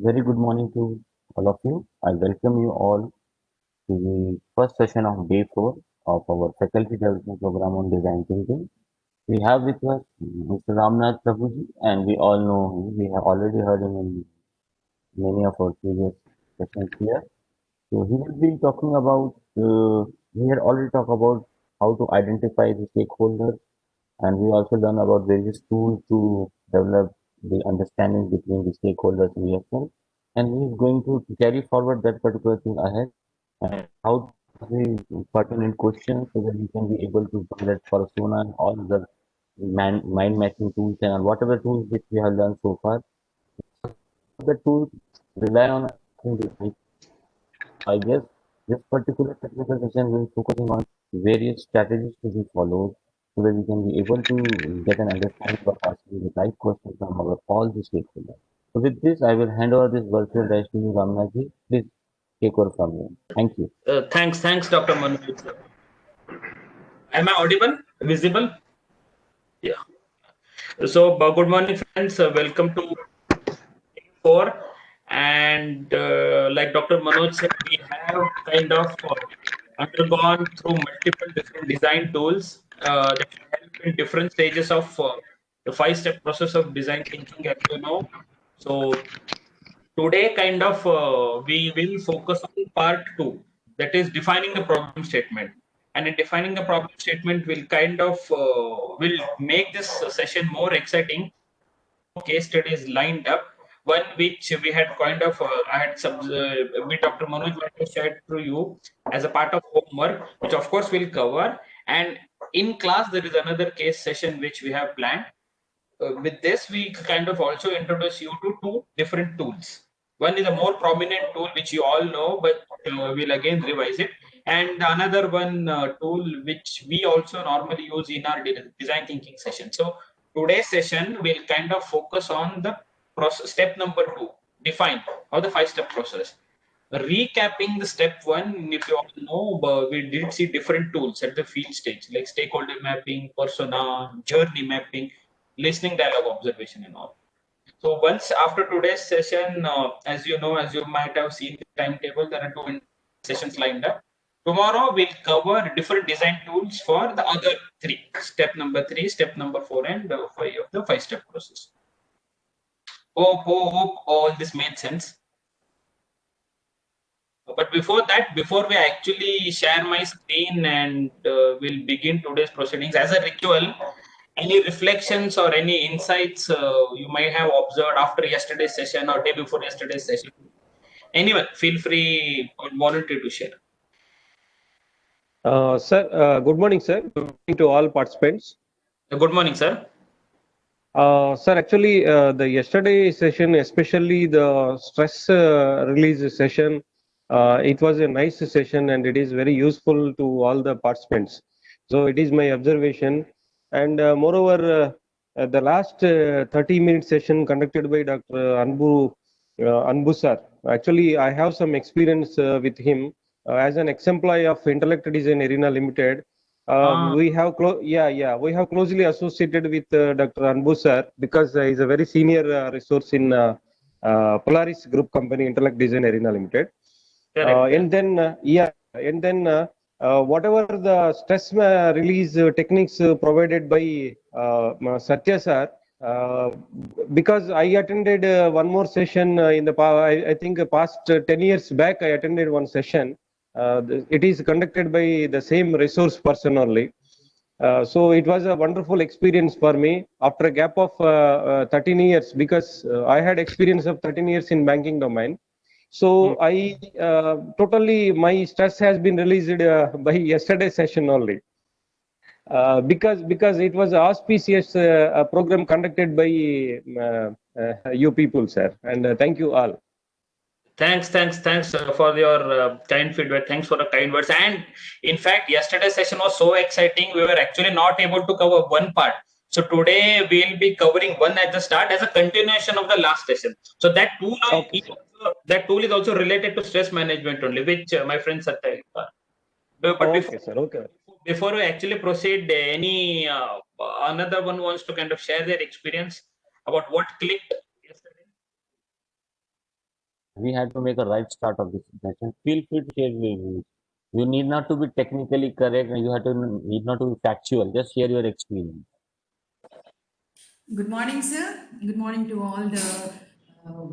Very good morning to all of you. I welcome you all to the first session of day 4 of our faculty development program on design thinking. We have with us Mr. Ramnath Prabhuji, and we all know him. We have already heard him in many of our previous sessions here. So he will be talking about, we had already talked about how to identify the stakeholders, and we also learn about various tools to develop the understanding between the stakeholders in yourself. And he is going to carry forward that particular thing ahead and how to ask the pertinent questions so that we can be able to build that persona and all the mind matching tools and whatever tools which we have learned so far. The tools rely on asking the right. I guess this particular technical session will focusing on various strategies to be followed so that we can be able to get an understanding of asking the right questions from our all the stakeholders. So with this, I will hand over this virtual dash to you, Ramnaji. Please take over from here. Thank you. Thanks, Dr. Manoj. Am I audible? Visible? Yeah. So, good morning, friends. Welcome to day 4. And like Dr. Manoj said, we have kind of undergone through multiple different design tools that help in different stages of the 5-step process of design thinking, as you know. So, today, kind of, we will focus on part 2, that is defining the problem statement. And in defining the problem statement, we'll kind of will make this session more exciting. Case studies lined up. One which we had kind of I had with Dr. Manoj shared through you as a part of homework, which of course we'll cover. And in class, there is another case session which we have planned. With this, we kind of also introduce you to 2 different tools. One is a more prominent tool, which you all know, but we'll again revise it. And another one tool, which we also normally use in our design thinking session. So today's session will kind of focus on the process, step number 2, define, or the 5-step process. Recapping the step 1, if you all know, we did see different tools at the field stage, like stakeholder mapping, persona, journey mapping, listening, dialogue, observation, and all. So once after today's session, as you know, as you might have seen the timetable, there are 2 sessions lined up. Tomorrow we'll cover different design tools for the other 3. Step number 3, step number 4, and 5 of the 5-step process. Hope all this made sense. But before that, before we actually share my screen and we'll begin today's proceedings, as a ritual, any reflections or any insights you might have observed after yesterday's session or day before yesterday's session? Anyone, feel free or volunteer to share. Sir, good morning, sir. Good morning to all participants. Good morning, sir. Sir, actually, the yesterday session, especially the stress release session, it was a nice session and it is very useful to all the participants. So it is my observation. And moreover, the last 30-minute session conducted by Dr. Anbu sir. Actually, I have some experience with him as an ex-employee of Intellect Design Arena Limited. We have we have closely associated with Dr. Anbu sir because he's a very senior resource in Polaris Group Company, Intellect Design Arena Limited. And then whatever the stress release techniques provided by Satya sir, because I attended one more session in the I think past 10 years back I attended one session. It is conducted by the same resource person only. So it was a wonderful experience for me after a gap of 13 years because I had experience of 13 years in banking domain. So I totally my stress has been released by yesterday's session only. Because it was an auspicious program conducted by you people, sir, and thank you all. Thanks for your kind feedback. Thanks for the kind words. And in fact, yesterday's session was so exciting. We were actually not able to cover one part. So today we'll be covering one at the start as a continuation of the last session. So that tool, that tool is also related to stress management only, which my friend Satya. But before we actually proceed, any another one wants to kind of share their experience about what clicked yesterday? we had to make a right start of this session. Feel free to share your views. You need not to be technically correct, and you have to need not to be factual. Just share your experience. Good morning, sir. Good morning to all the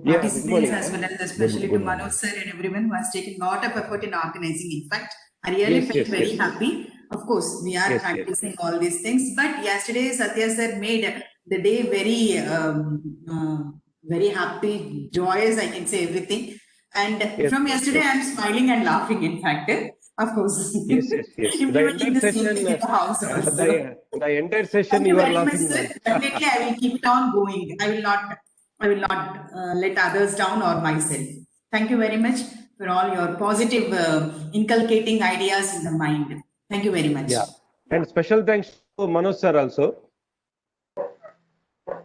Yeah, good morning, participants as ma'am. well as especially to Good Manoj morning. sir and everyone who has taken a lot of effort in organizing. In fact, I really Yes, felt yes, very yes. happy. Of course, we are Yes, yes. practicing all these things, but yesterday Satya sir made the day very happy, joyous. I can say everything. And Yes, from yes, yesterday, yes. I'm smiling and laughing. In fact, of course, Yes, yes, yes. The implementing entire the same session, thing in the house also. the entire session Thank you you are very much, laughing, sir. ma'am. Definitely, I will keep it on going. I will not let others down or myself. Thank you very much for all your positive inculcating ideas in the mind. Thank you very much. Yeah. And special thanks to Manoj sir also.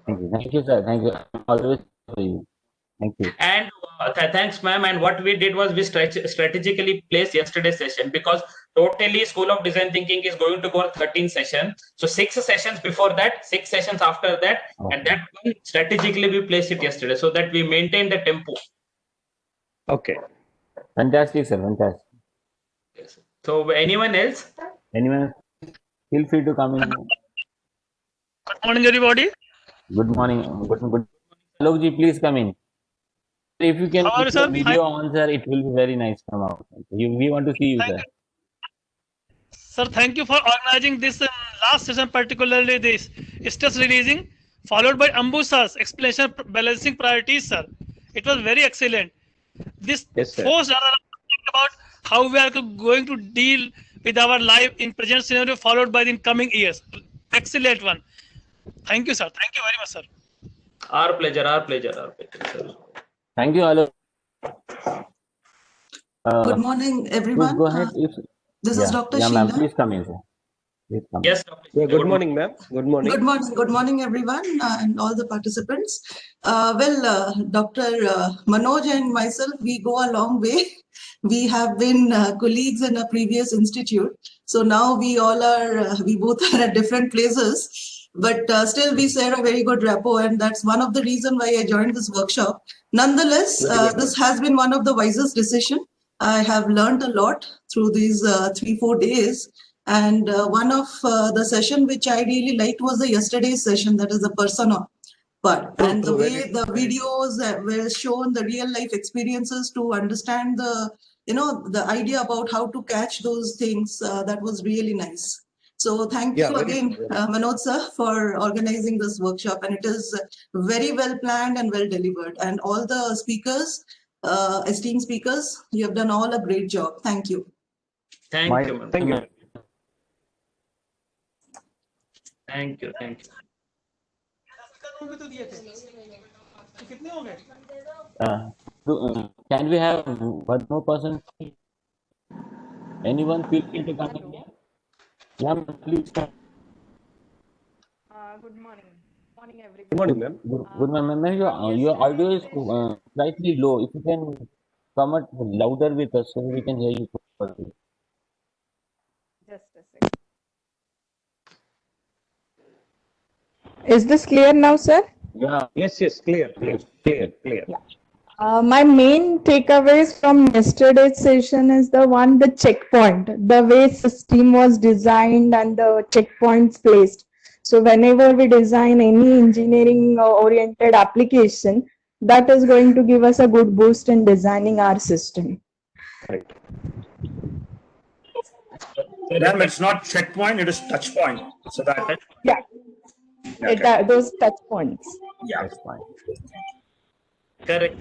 Thank you, sir. Thank you. I'm always for you. Thank you. And thanks, ma'am. And what we did was we strategically placed yesterday's session because totally School of Design Thinking is going to go 13 sessions. So 6 sessions before that, 6 sessions after that, and Okay. that one strategically we placed it yesterday so that we maintain the tempo. Okay. Fantastic, sir. Fantastic. Yes. So anyone else? Anyone, feel free to come in. Good morning, everybody. Good morning. Good. Alok ji, please come in. If you can How are keep you, your sir? Hi. video on, sir, it will be very nice come out. We want to see you, Thank sir. you. Sir, thank you for organizing this last session, particularly this stress releasing, followed by Ambusa's explanation balancing priorities, sir. It was very excellent. This Yes, sir. forced us to think about how we are going to deal with our life in present scenario, followed by the incoming years. Excellent one. Thank you, sir. Thank you very much, sir. Our pleasure, our pleasure, our pleasure, sir. Thank you, Alok. Good morning, Please everyone. go ahead. This is Dr. Yeah, ma'am. Sheila. Please come in, sir. Please come in. Yes, Dr. Yeah, Sheila, good morning, ma'am. Good morning. Good morning, everyone, and all the participants. Dr. Manoj and myself, we go a long way. We have been colleagues in a previous institute, so now we all are. We both are at different places, but still we share a very good rapport, and that's one of the reason why I joined this workshop. Nonetheless, Very good, this has been one of the wisest decision. I have learned a lot through these 3-4 days. And one of the session which I really liked was the yesterday's session, that is the persona part. True, And the true, very way the videos were shown, the real life experiences to understand the idea about how to catch those things, that was really nice. So thank Yeah, you very again, good. Manoj sir, for organizing this workshop. And it is very well planned and well delivered. And all the speakers, esteemed speakers, you have done all a great job. Thank you. Thank you, ma'am. Thank you. Thank you, thank you. Can we have one more person? Anyone feel free to come in here? Yeah, ma'am, please come. Good morning. Morning, everyone. Good morning, ma'am. Good, ma'am. Ma'am, your audio is slightly low. If you can come up louder with us so we can hear you properly. Just a second. Is this clear now, sir? Yeah. Yes, yes, clear, clear. My main takeaways from yesterday's session is the checkpoint, the way system was designed and the checkpoints placed. So whenever we design any engineering oriented application, that is going to give us a good boost in designing our system. Right. Ma'am, it's not checkpoint, it is touch point. So that, Yeah, those touch points. yeah. That's fine. Correct.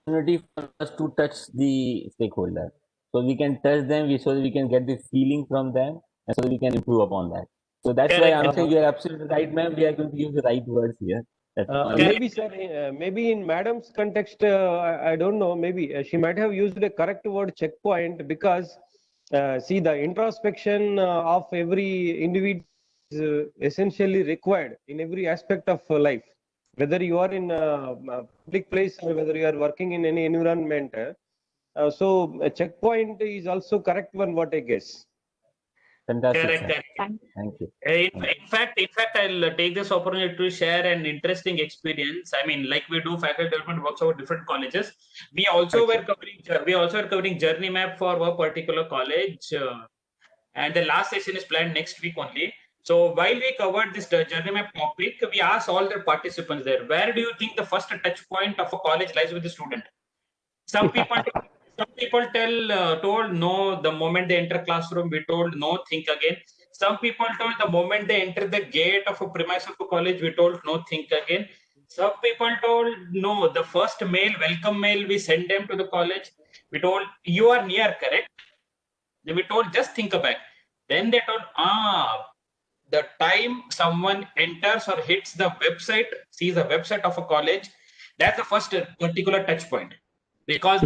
Opportunity for us to touch the stakeholder. So we can touch them, so that we can get the feeling from them, and so that we can improve upon that. So that's why Correct. I'm saying you're absolutely right, ma'am. We are going to use the right words here. Maybe, sir, maybe in madam's context, I don't know, maybe she might have used the correct word checkpoint because, see, the introspection of every individual is essentially required in every aspect of life. Whether you are in a public place or whether you are working in any environment. So a checkpoint is also correct one, what I guess. Fantastic, Correct, sir. correct. Thank you. In fact, I'll take this opportunity to share an interesting experience. I mean, like we do faculty development works over different colleges. We also were covering journey map for a particular college, and the last session is planned next week only. So while we covered this journey map topic, we asked all the participants there, where do you think the first touch point of a college lies with the student? Some people told no, the moment they enter classroom. We told no, think again. Some people told the moment they enter the gate of a premise of a college. We told no, think again. Some people told no, the first mail, welcome mail, we send them to the college. We told you are near, correct? Then we told just think back. Then they told the time someone enters or hits the website, sees the website of a college, that's the first particular touch point. Because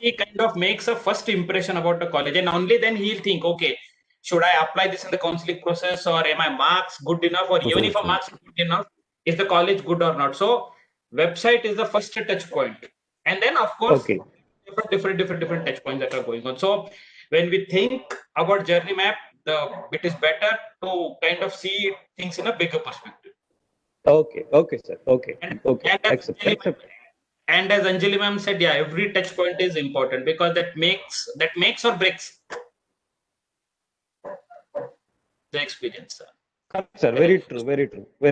he kind of makes a first impression about the college, and only then he'll think, okay, should I apply this in the counseling process, or am my marks good enough, or even if a marks are good enough, is the college good or not? So website is the first touch point, and then of course different touch points that are going on. So when we think about journey map, it is better to kind of see things in a bigger perspective. Okay, sir. Okay. Accept. And as Anjali ma'am said, yeah, every touch point is important because that makes or breaks the experience. Sir, very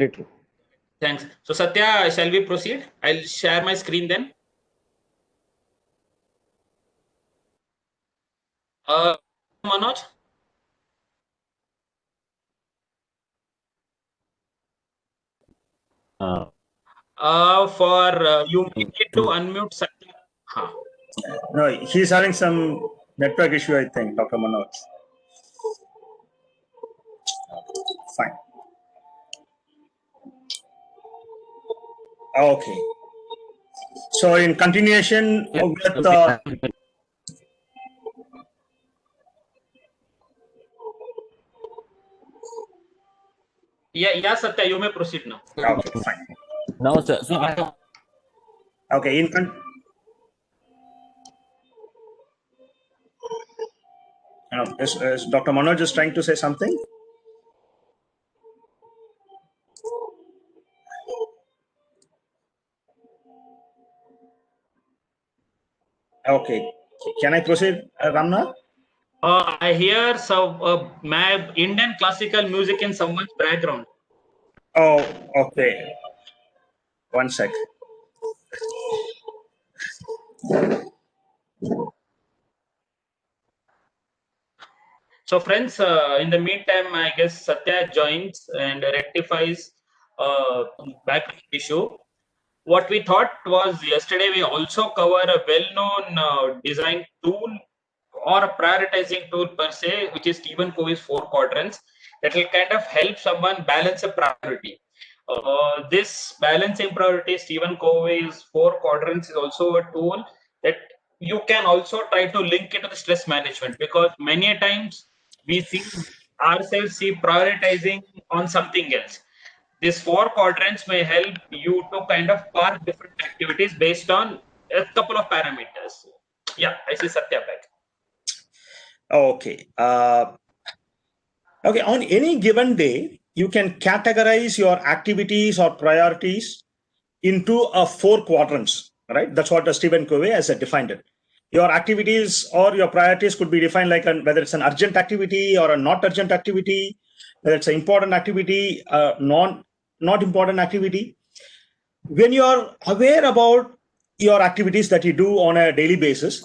true. Thanks. So Satya, shall we proceed? I'll share my screen then. Manoj? You need to unmute Satya. No, he's having some network issue, I think, Dr. Manoj. Fine. Okay. So in continuation with Yeah, Satya, you may proceed now. Okay, fine. No, sir. So Okay, is Dr. Manoj just trying to say something? Okay, can I proceed, Ramna? I hear some Indian classical music in someone's background. Oh, okay. One sec. So friends, in the meantime, I guess Satya joins and rectifies background issue. What we thought was yesterday we also cover a well-known design tool or a prioritizing tool per se, which is Stephen Covey's 4 quadrants, that will kind of help someone balance a priority. This balancing priority, Stephen Covey's 4 quadrants, is also a tool that you can also try to link it to the stress management, because many a times we see ourselves prioritizing on something else. These 4 quadrants may help you to kind of park different activities based on a couple of parameters. Yeah, I see Satya back. Okay. Okay. On any given day, you can categorize your activities or priorities into 4 quadrants, right? That's what Stephen Covey has defined it. Your activities or your priorities could be defined like whether it's an urgent activity or a not urgent activity, whether it's an important activity, not important activity. When you're aware about your activities that you do on a daily basis,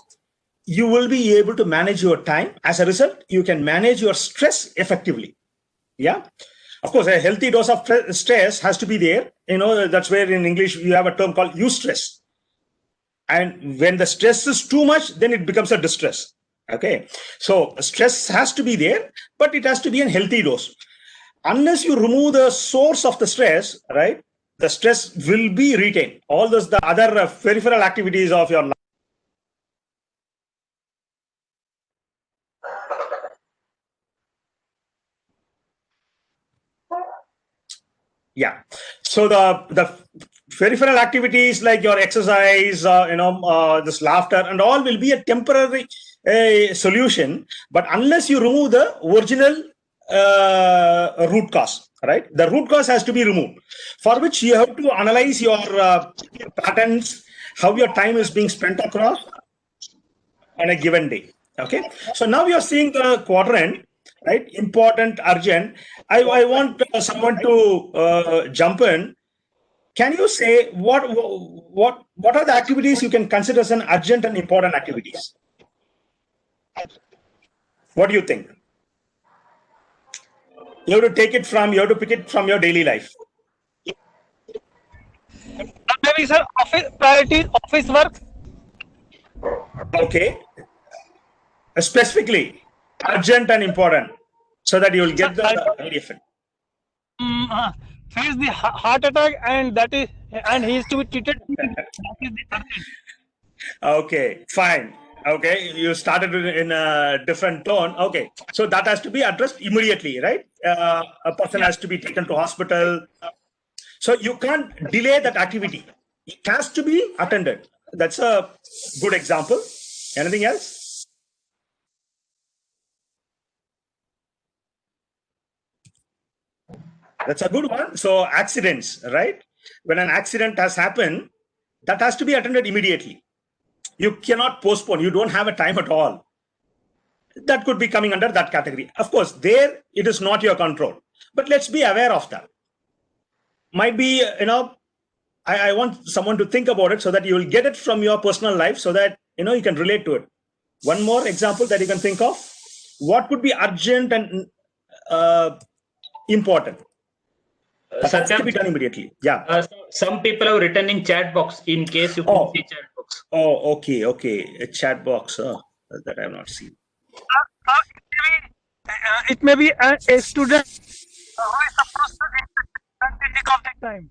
you will be able to manage your time. As a result, you can manage your stress effectively. Yeah. Of course, a healthy dose of stress has to be there. That's where in English you have a term called eustress. And when the stress is too much, then it becomes a distress. Okay. So stress has to be there, but it has to be a healthy dose. Unless you remove the source of the stress, right, the stress will be retained. All those, the other peripheral activities of your life. Yeah. So the peripheral activities like your exercise, this laughter and all will be a temporary a solution, but unless you remove the original root cause, right? The root cause has to be removed, for which you have to analyze your patterns, how your time is being spent across on a given day. Okay, so now you're seeing the quadrant, right? Important, urgent. I want someone to jump in. Can you say what are the activities you can consider as an urgent and important activities? What do you think? You have to pick it from your daily life. Maybe, sir, office priorities, office work. Okay. Specifically, urgent and important, so that you will get the idea of it. Face the heart attack, and he is to be treated. That is the urgent. Okay, fine. Okay, you started in a different tone. Okay, so that has to be addressed immediately, right? A person has to be taken to hospital. So you can't delay that activity. It has to be attended. That's a good example. Anything else? That's a good one. So accidents, right? When an accident has happened, that has to be attended immediately. You cannot postpone. You don't have a time at all. That could be coming under that category. Of course, there it is not your control. But let's be aware of that. Might be, I want someone to think about it so that you will get it from your personal life, so that you can relate to it. One more example that you can think of. What could be urgent and important? That has to be done immediately. Yeah. Some people have written in chat box in case you can see chat box. Oh, okay. A chat box that I have not seen. It may be a student who is supposed to be in the contact time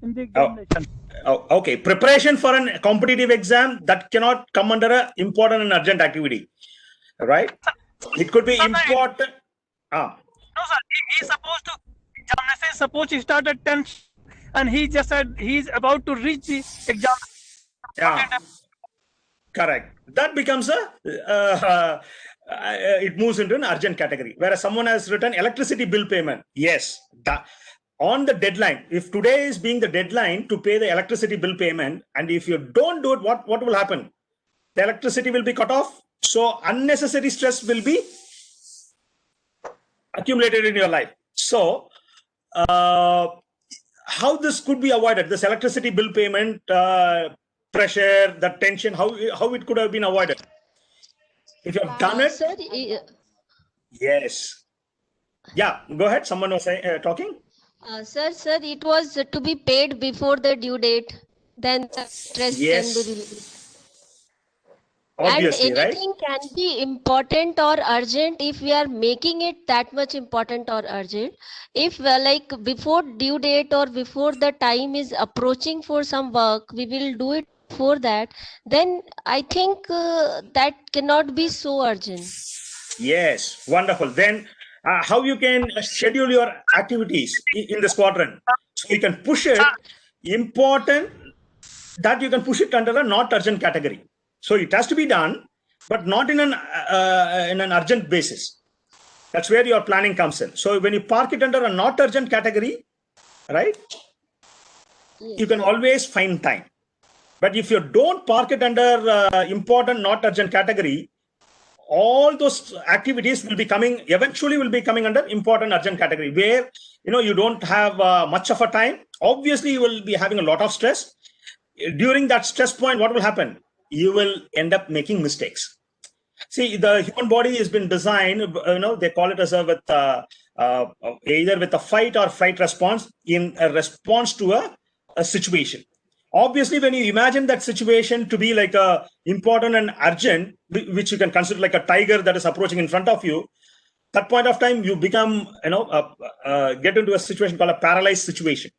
in the examination. Okay. Preparation for a competitive exam, that cannot come under an important and urgent activity, right? It could be important. No, sir. He is supposed to. Examination, suppose he start at 10 and he just said he's about to reach the exam. Yeah, correct. That becomes it moves into an urgent category. Whereas someone has written electricity bill payment. Yes, on the deadline. If today is being the deadline to pay the electricity bill payment, and if you don't do it, what will happen? The electricity will be cut off. So unnecessary stress will be accumulated in your life. So how this could be avoided, this electricity bill payment pressure, the tension, how it could have been avoided if you have done it? Sir, Yes. Yeah, go ahead. Someone was talking. Sir, it was to be paid before the due date. Then the stress Yes. can be released. Obviously, and right? anything can be important or urgent if we are making it that much important or urgent. If like before due date or before the time is approaching for some work, we will do it before that, then I think that cannot be so urgent. Yes, wonderful. Then how you can schedule your activities in this quadrant? So you can push it important, that you can push it under a not urgent category. So it has to be done, but not in an urgent basis. That's where your planning comes in. So when you park it under a not urgent category, right, you can always find time. But if you don't park it under important, not urgent category, all those activities will be coming under important, urgent category, where you don't have much of a time. Obviously, you will be having a lot of stress. During that stress point, what will happen? You will end up making mistakes. See, the human body has been designed, they call it as either with a fight or flight response in a response to a situation. Obviously, when you imagine that situation to be like a important and urgent, which you can consider like a tiger that is approaching in front of you, that point of time you become, get into a situation called a paralyzed situation.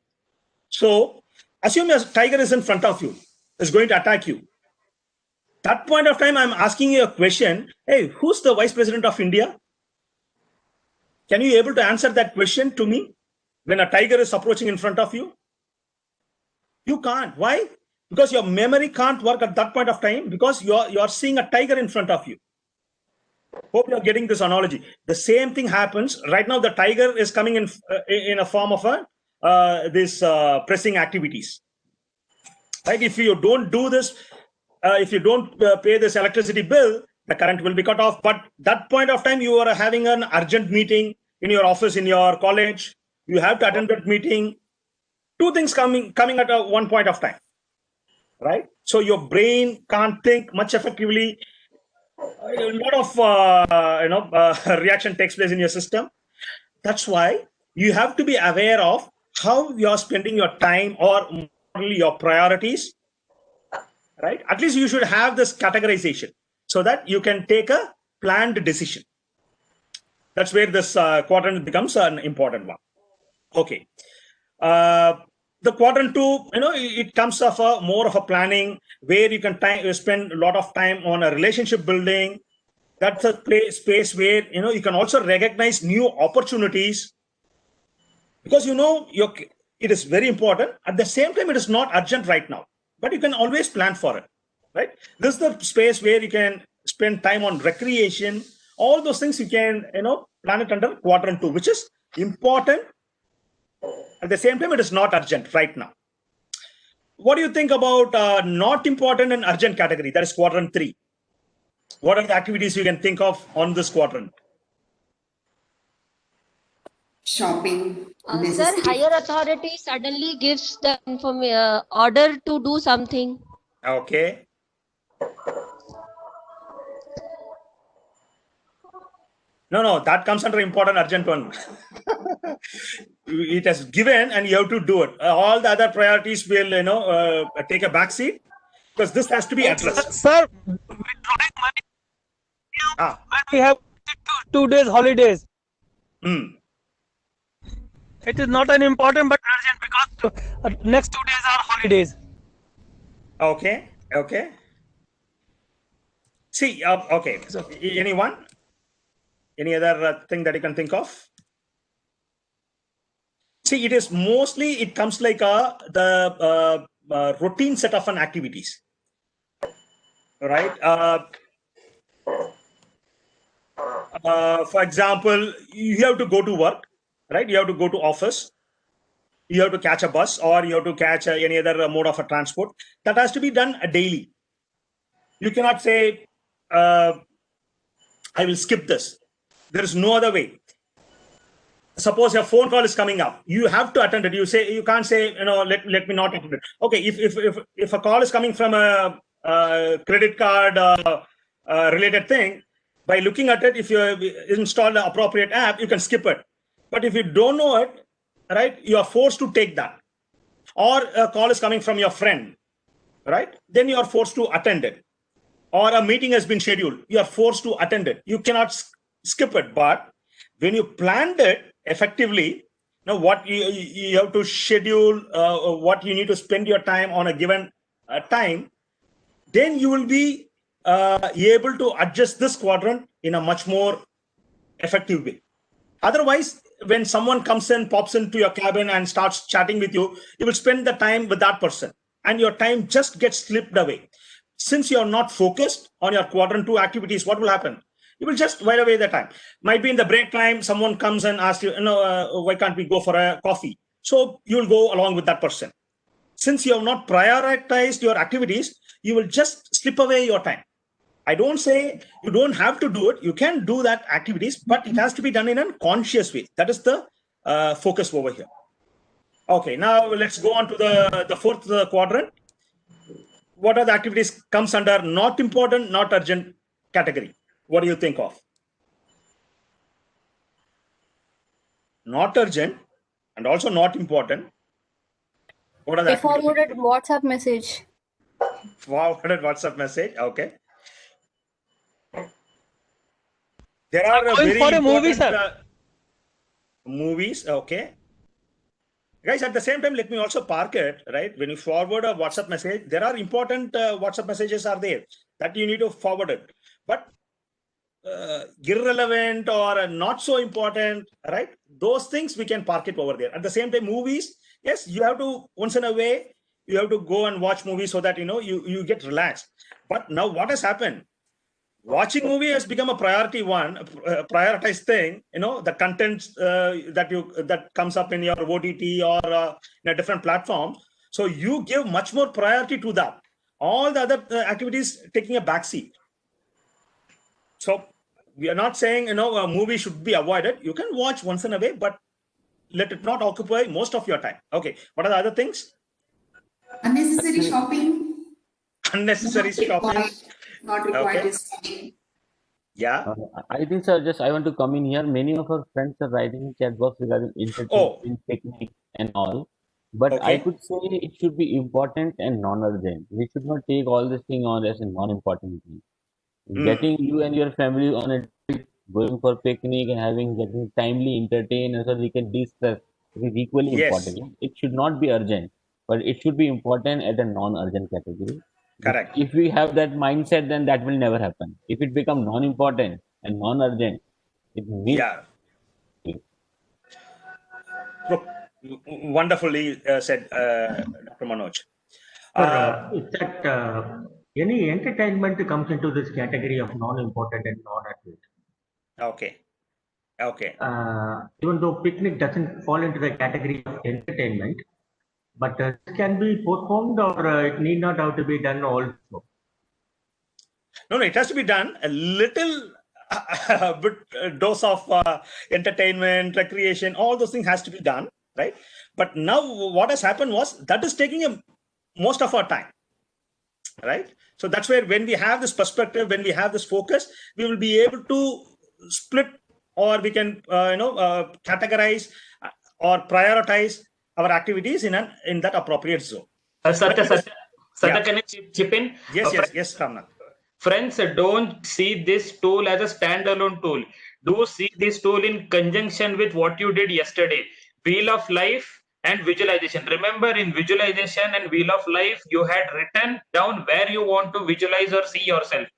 So assume a tiger is in front of you, is going to attack you. That point of time, I'm asking you a question. Hey, who's the Vice President of India? Can you be able to answer that question to me when a tiger is approaching in front of you? You can't. Why? Because your memory can't work at that point of time, because you're seeing a tiger in front of you. Hope you're getting this analogy. The same thing happens right now. The tiger is coming in a form of this pressing activities. Right? If you don't do this, if you don't pay this electricity bill, the current will be cut off. But that point of time, you are having an urgent meeting in your office, in your college. You have to attend that meeting. Two things coming at one point of time, right? So your brain can't think much effectively. A lot of reaction takes place in your system. That's why you have to be aware of how you are spending your time or your priorities, right? At least you should have this categorization so that you can take a planned decision. That's where this quadrant becomes an important one. Okay. The quadrant 2, it comes of more of a planning where you can spend a lot of time on a relationship building. That's a space where, you can also recognize new opportunities because, it is very important. At the same time, it is not urgent right now, but you can always plan for it, right? This is the space where you can spend time on recreation. All those things you can, plan it under quadrant 2, which is important. At the same time, it is not urgent right now. What do you think about not important and urgent category? That is quadrant 3. What are the activities you can think of on this quadrant? Shopping. Sir, higher authority suddenly gives the order to do something. Okay. No, that comes under important urgent one. It has given and you have to do it. All the other priorities will, take a back seat because this has to be addressed. Sir, withdrawing money when we have 2 days holidays. It is not an important but urgent because next 2 days are holidays. Okay. See, okay. So, anyone? Any other thing that you can think of? See, it is mostly, it comes like the routine set of activities, right? For example, you have to go to work, right? You have to go to office. You have to catch a bus or you have to catch any other mode of a transport. That has to be done daily. You cannot say, I will skip this. There is no other way. Suppose your phone call is coming up, you have to attend it. You can't say, let me not attend it. Okay, if a call is coming from a credit card related thing, by looking at it, if you install the appropriate app, you can skip it. But if you don't know it, right, you are forced to take that. Or a call is coming from your friend, right? Then you are forced to attend it. Or a meeting has been scheduled, you are forced to attend it. You cannot skip it. But when you planned it effectively, what you have to schedule, what you need to spend your time on a given time, then you will be able to adjust this quadrant in a much more effective way. Otherwise, when someone comes in, pops into your cabin and starts chatting with you, you will spend the time with that person and your time just gets slipped away. Since you are not focused on your quadrant 2 activities, what will happen? You will just while away the time. Might be in the break time, someone comes and asks you, why can't we go for a coffee? So you will go along with that person. Since you have not prioritized your activities, you will just slip away your time. I don't say you don't have to do it. You can do that activities, but it has to be done in a conscious way. That is the focus over here. Okay, now let's go on to the fourth quadrant. What are the activities comes under not important, not urgent category? What do you think of? Not urgent and also not important. What are the forwarded WhatsApp message. Forwarded WhatsApp message. Okay. There are Going very for a movie, important sir. Movies. Okay. Guys, at the same time, let me also park it, right? When you forward a WhatsApp message, there are important WhatsApp messages are there that you need to forward it. But irrelevant or not so important, right? Those things we can park it over there. At the same time, movies, yes, you have to, once in a way, you have to go and watch movies so that, you get relaxed. But now what has happened? watching movie has become a priority one, a prioritized thing. The content that comes up in your OTT or in a different platform. So you give much more priority to that. All the other activities taking a backseat. So we are not saying a movie should be avoided. You can watch once in a way, but let it not occupy most of your time. Okay. What are the other things? Unnecessary shopping. Unnecessary shopping. Not required Okay. is shopping. Yeah. I think, sir, I want to come in here. Many of our friends are writing in chat box regarding entertainment technique and all. But I Okay. could say it should be important and non-urgent. We should not take all this thing on as a non-important thing. Getting you and your family on a trip, going for picnic and getting timely entertained so we can de-stress, it is equally Yes. important. It should not be urgent, but it should be important at a non-urgent category. Correct. If we have that mindset, then that will never happen. If it become non-important and non-urgent, it means Yeah. Wonderfully said, Dr. Manoj. It's that any entertainment comes into this category of non-important and non-urgent. Okay. Okay. Even though picnic doesn't fall into the category of entertainment, but it can be postponed or it need not have to be done also. No, it has to be done. A little bit dose of entertainment, recreation, all those things has to be done, right? But now what has happened was that is taking most of our time, right? So that's where when we have this perspective, when we have this focus, we will be able to split, or we can categorize or prioritize our activities in that appropriate zone. Satya, Yeah. can I chip in? Yes, Ramnath. Friends, don't see this tool as a standalone tool. Do see this tool in conjunction with what you did yesterday. Wheel of Life and visualization. Remember, in visualization and Wheel of Life, you had written down where you want to visualize or see yourself.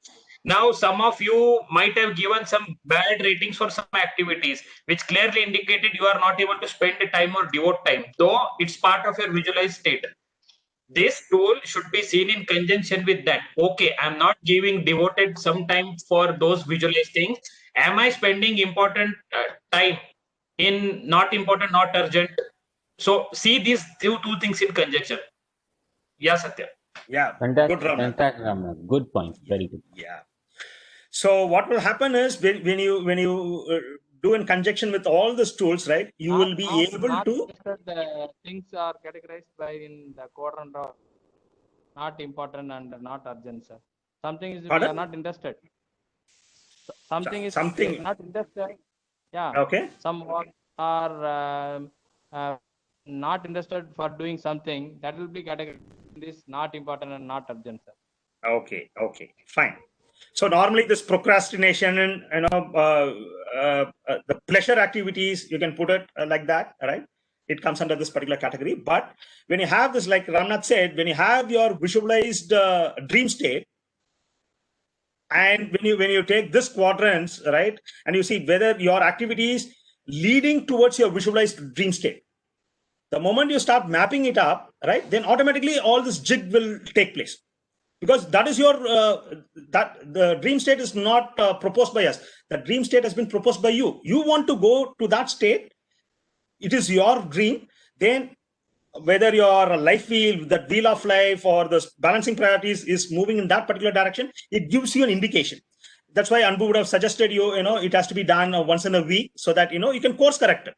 Now, some of you might have given some bad ratings for some activities, which clearly indicated you are not able to spend the time or devote time, though it's part of your visualized state. This tool should be seen in conjunction with that. Okay, I'm not giving devoted some time for those visualized things. Am I spending important time in not important, not urgent? So see these two things in conjunction. Yeah, Satya. Yeah, fantastic, good, Ramnath. fantastic, Ramnath. Good point. Very good. Yeah. So what will happen is when you do in conjunction with all these tools, right? You will be able to. The things are categorized by in the quadrant of not important and not urgent, sir. Something is we are not interested. Something is something not interested. Yeah. Okay. Some work are not interested for doing something that will be categorized this not important and not urgent, sir. Okay. Okay. Fine. So normally this procrastination and the pleasure activities, you can put it like that, right? It comes under this particular category. But when you have this, like Ramnath said, when you have your visualized dream state, and when you take this quadrants, right, and you see whether your activity is leading towards your visualized dream state, the moment you start mapping it up, right, then automatically all this jig will take place. Because that is your the dream state is not proposed by us. The dream state has been proposed by you. You want to go to that state. It is your dream. Then whether your life wheel, the wheel of life, or the balancing priorities is moving in that particular direction, it gives you an indication. That's why Anbu would have suggested it has to be done once in a week, so that you can course correct it.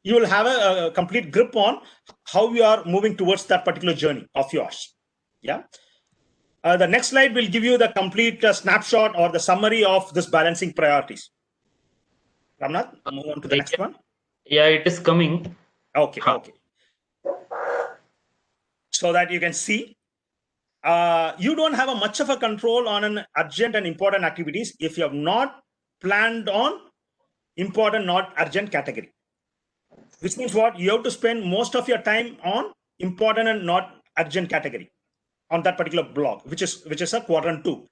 You will have a complete grip on how you are moving towards that particular journey of yours. Yeah. The next slide will give you the complete snapshot or the summary of this balancing priorities. Ramnath, move on to the next one. Yeah, it is coming. Okay. Okay. So that you can see, you don't have much of a control on an urgent and important activities if you have not planned on important, not urgent category. Which means what? You have to spend most of your time on important and not urgent category on that particular block, which is a quadrant 2.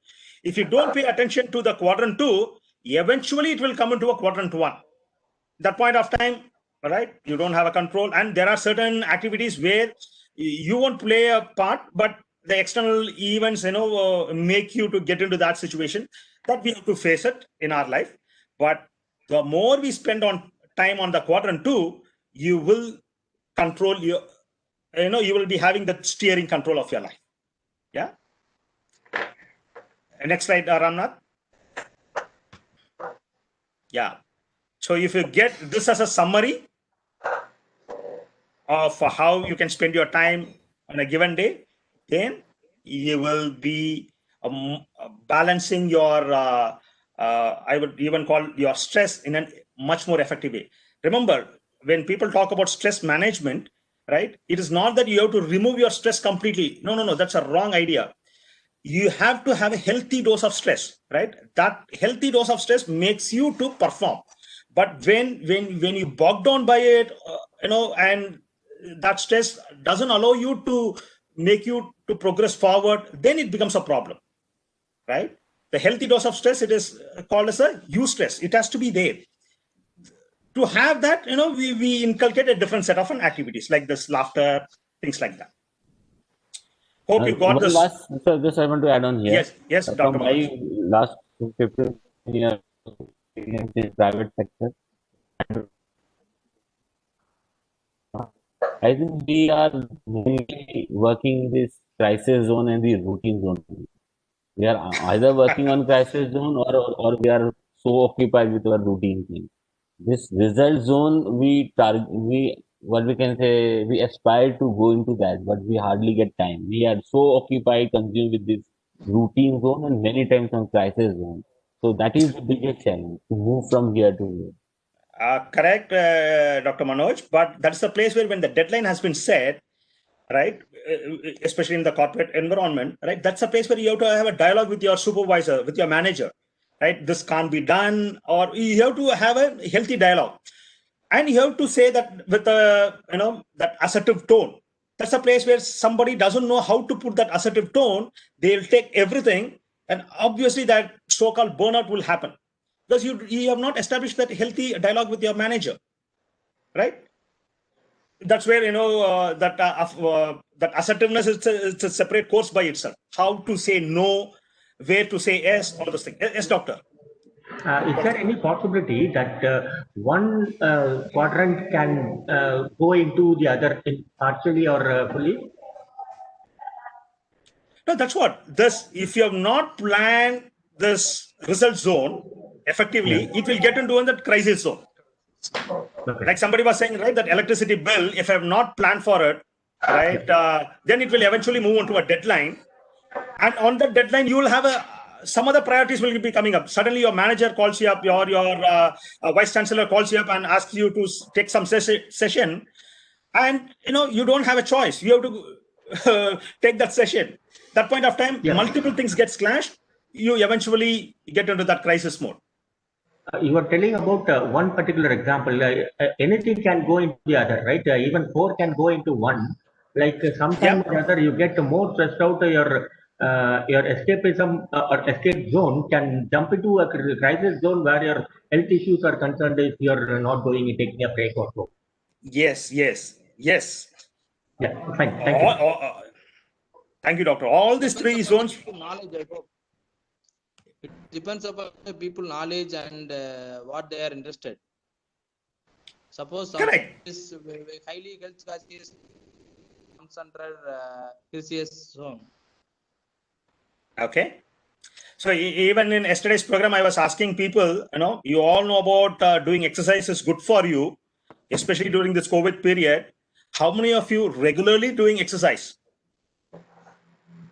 If you don't pay attention to the quadrant 2, eventually it will come into a quadrant 1. That point of time, right, you don't have a control, and there are certain activities where you won't play a part, but the external events make you to get into that situation. that we have to face it in our life. But the more we spend on time on the quadrant 2, you will control your, you will be having the steering control of your life. Yeah. Next slide, Ramnath. Yeah. So if you get this as a summary of how you can spend your time on a given day, then you will be balancing your, I would even call your stress in a much more effective way. Remember, when people talk about stress management, right, it is not that you have to remove your stress completely. No, that's a wrong idea. You have to have a healthy dose of stress, right? That healthy dose of stress makes you to perform. But when you bog down by it, and that stress doesn't allow you to make you to progress forward, then it becomes a problem, right? The healthy dose of stress, it is called as a eustress. It has to be there. To have that, we inculcate a different set of activities like this, laughter, things like that. Hope you got this. So just I want to add on here. Yes, Dr. My last 15 years experience in private sector, I think we are mainly working in this crisis zone and the routine zone. We are either working on crisis zone or we are so occupied with our routine thing. This result zone, we aspire to go into that, but we hardly get time. We are so occupied, consumed with this routine zone and many times on crisis zone. So that is the biggest challenge, to move from here to here. Correct, Dr. Manoj, but that's the place where when the deadline has been set, right, especially in the corporate environment, right, that's a place where you have to have a dialogue with your supervisor, with your manager, right? This can't be done, or you have to have a healthy dialogue. And you have to say that with that assertive tone. That's a place where somebody doesn't know how to put that assertive tone. They'll take everything, and obviously that so-called burnout will happen because you have not established that healthy dialogue with your manager, right? That's where that assertiveness is a separate course by itself. How to say no, where to say yes, all those things. Yes, doctor. Is there any possibility that one quadrant can go into the other partially or fully? No, that's what. If you have not planned this result zone effectively, it will get into that crisis zone. Okay. Like somebody was saying, right, that electricity bill, if I have not planned for it, right, then it will eventually move on to a deadline. And on that deadline, you will have some other priorities will be coming up. Suddenly your manager calls you up, your vice chancellor calls you up and asks you to take some session, and you don't have a choice. You have to take that session. That point of time, multiple things gets clashed. You eventually get into that crisis mode. You were telling about one particular example. Anything can go into the other, right? Even 4 can go into 1. Like sometime or other, you get more stressed out. Your escapism or escape zone can jump into a crisis zone where your health issues are concerned if you're not going and taking a break or so. Yes. Yeah, fine. Thank you. Thank you, doctor. All these 3 zones. Knowledge, I hope. It depends upon the people knowledge and what they are interested. Suppose someone is highly health conscious, comes under crisis zone. Okay. So even in yesterday's program, I was asking people, you all know about doing exercise is good for you, especially during this COVID period. How many of you regularly doing exercise?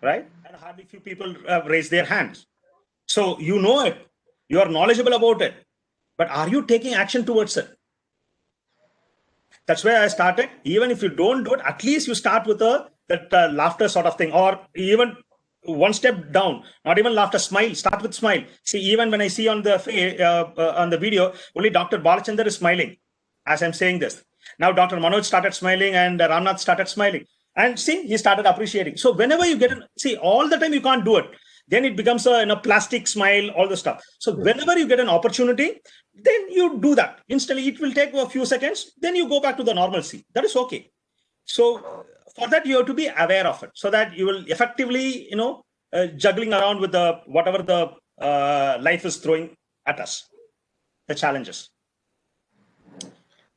Right? And hardly few people raise their hands. So you know it, you are knowledgeable about it, but are you taking action towards it? That's where I started. Even if you don't do it, at least you start with that laughter sort of thing, or even one step down, not even laughter, smile, start with smile. See, even when I see on the video, only Dr. Balachandar is smiling as I'm saying this. Now Dr. Manoj started smiling and Ramnath started smiling. And see, he started appreciating. So whenever you get, all the time you can't do it. Then it becomes a plastic smile, all the stuff. So whenever you get an opportunity, then you do that. Instantly, it will take a few seconds. Then you go back to the normalcy. That is okay. So for that, you have to be aware of it so that you will effectively, juggling around with whatever the life is throwing at us, the challenges.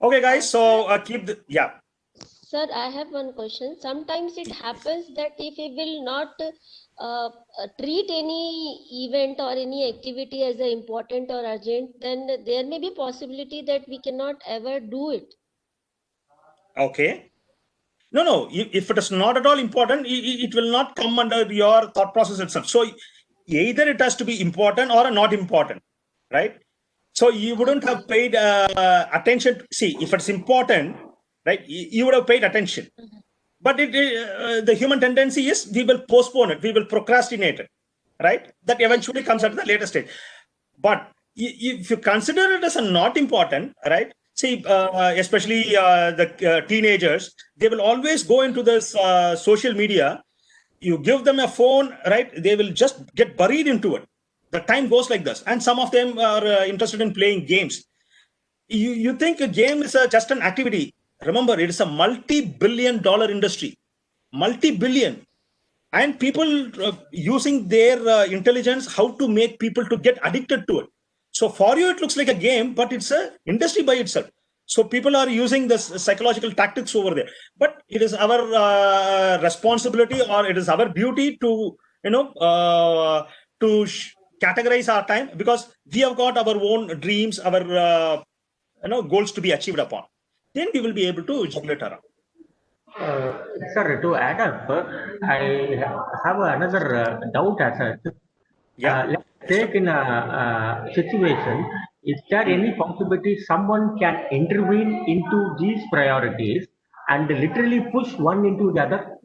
Okay, guys, so keep the, yeah. Sir, I have one question. Sometimes it happens that if we will not treat any event or any activity as important or urgent, then there may be possibility that we cannot ever do it. Okay. No, if it is not at all important, it will not come under your thought process itself. So either it has to be important or not important, right? So you wouldn't have paid attention. See, if it's important, right, you would have paid attention. But the human tendency is we will postpone it, we will procrastinate it, right? That eventually comes at the later stage. But if you consider it as a not important, right? See, especially the teenagers, they will always go into this social media. You give them a phone, right? They will just get buried into it. The time goes like this. And some of them are interested in playing games. You think a game is just an activity. Remember, it is a multi-billion-dollar industry. Multi-billion. And people using their intelligence, how to make people to get addicted to it. So for you, it looks like a game, but it's an industry by itself. So people are using this psychological tactics over there. But it is our responsibility, or it is our duty to, categorize our time, because we have got our own dreams, our goals to be achieved upon. Then we will be able to juggle it around. Sir, to add up, I have another doubt as such. Let's take in a situation, is there any possibility someone can intervene into these priorities and literally push one into the other?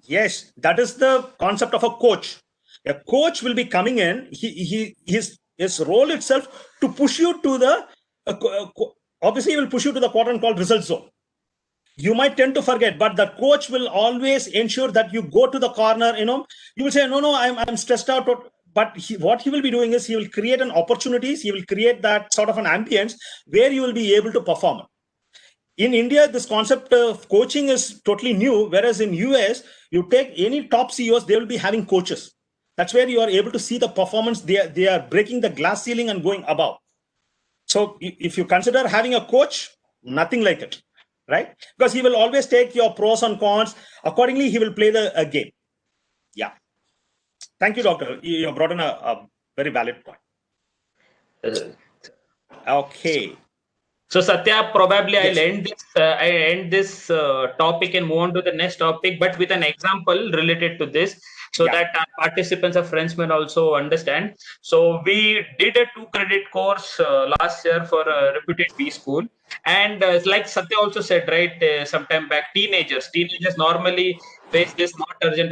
Yes, that is the concept of a coach. A coach will be coming in, his role itself to push you to the, obviously he will push you to the quadrant called result zone. You might tend to forget, but the coach will always ensure that you go to the corner, you will say, no, I'm stressed out. But what he will be doing is he will create an opportunities, he will create that sort of an ambience where you will be able to perform. In India, this concept of coaching is totally new, whereas in US, you take any top CEOs, they will be having coaches. That's where you are able to see the performance. They are breaking the glass ceiling and going above. So if you consider having a coach, nothing like it, right? Because he will always take your pros and cons. Accordingly, he will play the game. Yeah. Thank you, doctor. You brought in a very valid point. Okay. So Satya, probably I'll end this topic and move on to the next topic, but with an example related to this, so that our participants or friends may also understand. So we did a 2-credit course last year for a reputed B school, and like Satya also said, right, sometime back, teenagers normally face this not urgent.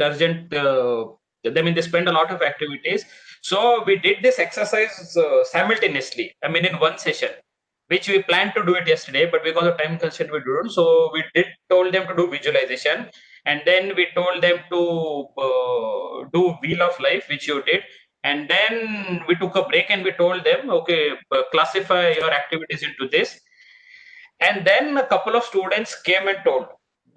They spend a lot of activities. So we did this exercise simultaneously. In one session, which we planned to do it yesterday, but because of time constraint, we didn't. So we told them to do visualization, and then we told them to do Wheel of Life, which you did. And then we took a break and we told them, okay, classify your activities into this. And then a couple of students came and told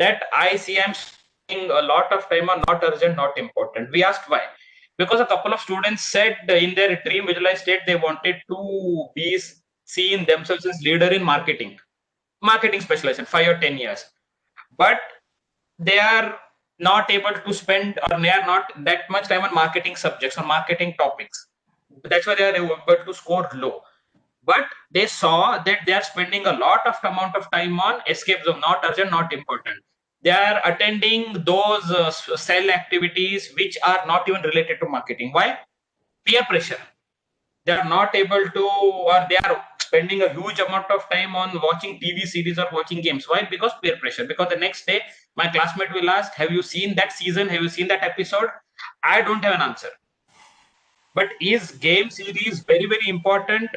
that I see I'm spending a lot of time on not urgent, not important. We asked why. Because a couple of students said in their dream visualized state, they wanted to be seen themselves as leader in marketing specialization, 5 or 10 years. But they are not able to spend, or they are not that much time on marketing subjects or marketing topics. That's why they are able to score low. But they saw that they are spending a lot of amount of time on escape zone, not urgent, not important. They are attending those cell activities which are not even related to marketing. Why? Peer pressure. They are not able to, or they are spending a huge amount of time on watching TV series or watching games. Why? Because peer pressure. Because the next day, my classmate will ask, have you seen that season? Have you seen that episode? I don't have an answer. But is game series very, very important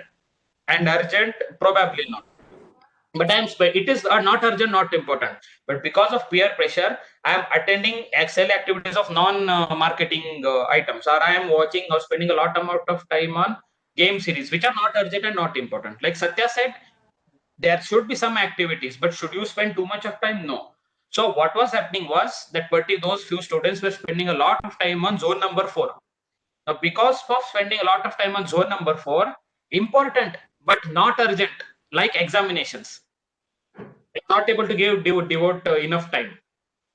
and urgent? Probably not. But it is not urgent, not important. But because of peer pressure, I am attending Excel activities of non-marketing items, or I am watching or spending a lot amount of time on game series, which are not urgent and not important. Like Satya said, there should be some activities, but should you spend too much of time? No. So what was happening was that those few students were spending a lot of time on zone number 4. because of spending a lot of time on zone number 4, important but not urgent, like examinations. They're not able to devote enough time.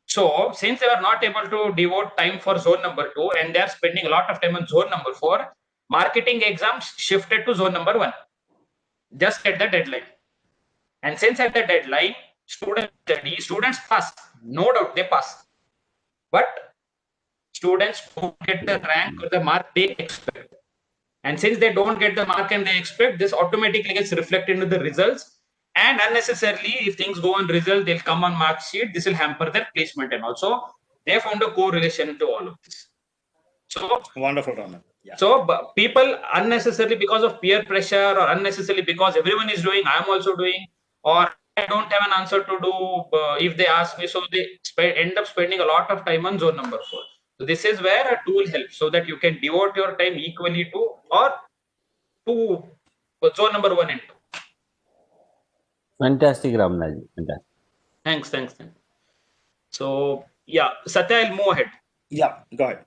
So since they were not able to devote time for zone number 2 and they are spending a lot of time on zone number 4, marketing exams shifted to zone number 1, just at the deadline. And since at the deadline, students pass. No doubt they pass. But students don't get the rank or the mark they expect. And since they don't get the mark and they expect, this automatically gets reflected into the results. And unnecessarily, if things go on result, they'll come on mark sheet. This will hamper their placement. And also, they found a correlation to all of this. So wonderful, Raman. Yeah. So people unnecessarily, because of peer pressure or unnecessarily because everyone is doing, I am also doing, or I don't have an answer to do if they ask me, so they end up spending a lot of time on zone number 4. So this is where a tool helps, so that you can devote your time equally to or to zone number 1 and 2. Fantastic, Ramnaji. Fantastic. Thanks. So yeah, Satya, I'll move ahead. Yeah, go ahead.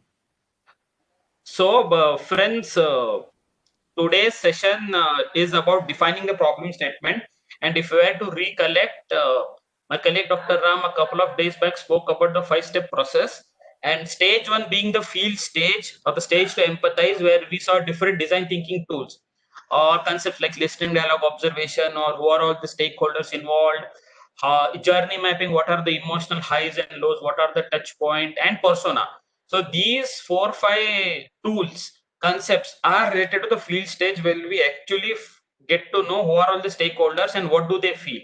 So friends, today's session is about defining the problem statement. And if we were to recollect, my colleague Dr. Ram a couple of days back spoke about the 5-step process, and stage 1 being the field stage or the stage to empathize, where we saw different design thinking tools or concepts like listening, dialogue, observation, or who are all the stakeholders involved, journey mapping, what are the emotional highs and lows, what are the touch point, and persona. So these 4-5 tools, concepts are related to the field stage, where we actually get to know who are all the stakeholders and what do they feel,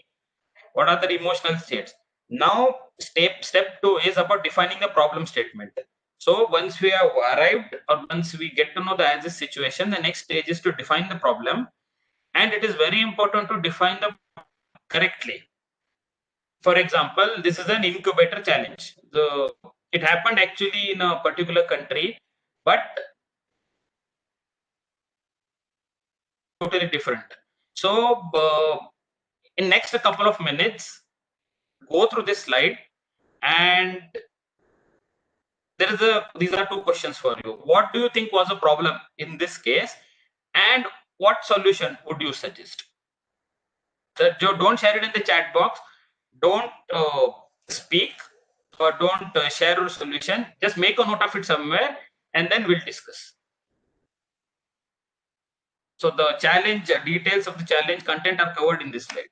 what are their emotional states. Now step 2 is about defining the problem statement. So once we have arrived, or once we get to know the as is situation, the next stage is to define the problem. And it is very important to define the correctly. For example, this is an incubator challenge. It happened actually in a particular country, but totally different. So in next couple of minutes, go through this slide, and these are 2 questions for you. What do you think was a problem in this case, and what solution would you suggest? So don't share it in the chat box. Don't speak, or don't share your solution. Just make a note of it somewhere, and then we'll discuss. So the challenge, details of the challenge content are covered in this slide.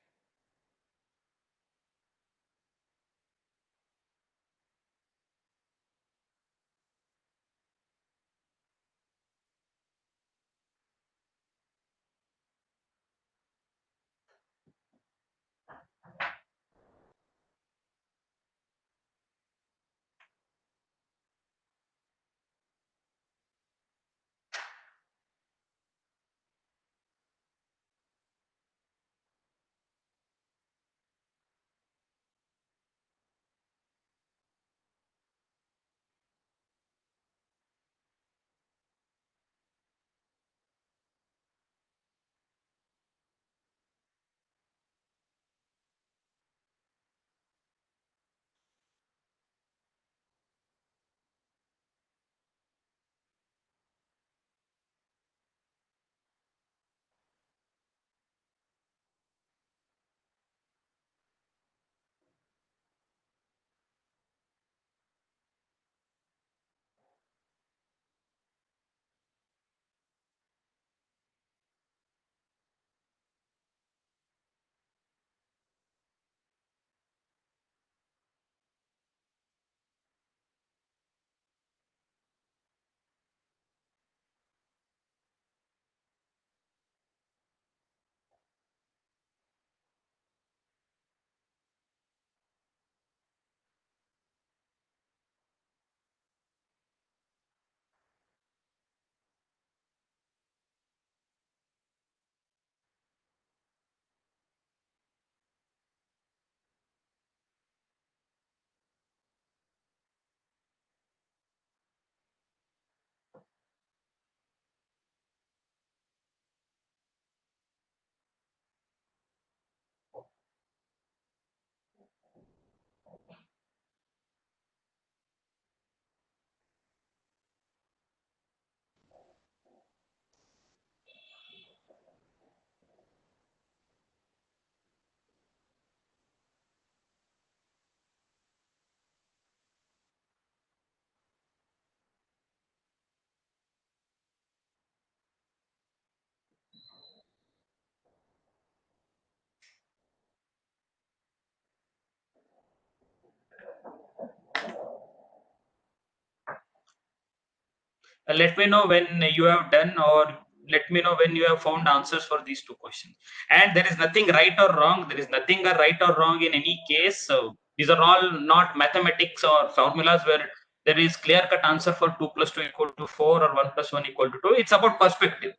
let me know when you have done, or let me know when you have found answers for these two questions. And there is nothing right or wrong. There is nothing right or wrong in any case. So these are all not mathematics or formulas where there is clear-cut answer for 2 + 2 = 4 or 1 + 1 = 2. It's about perspective.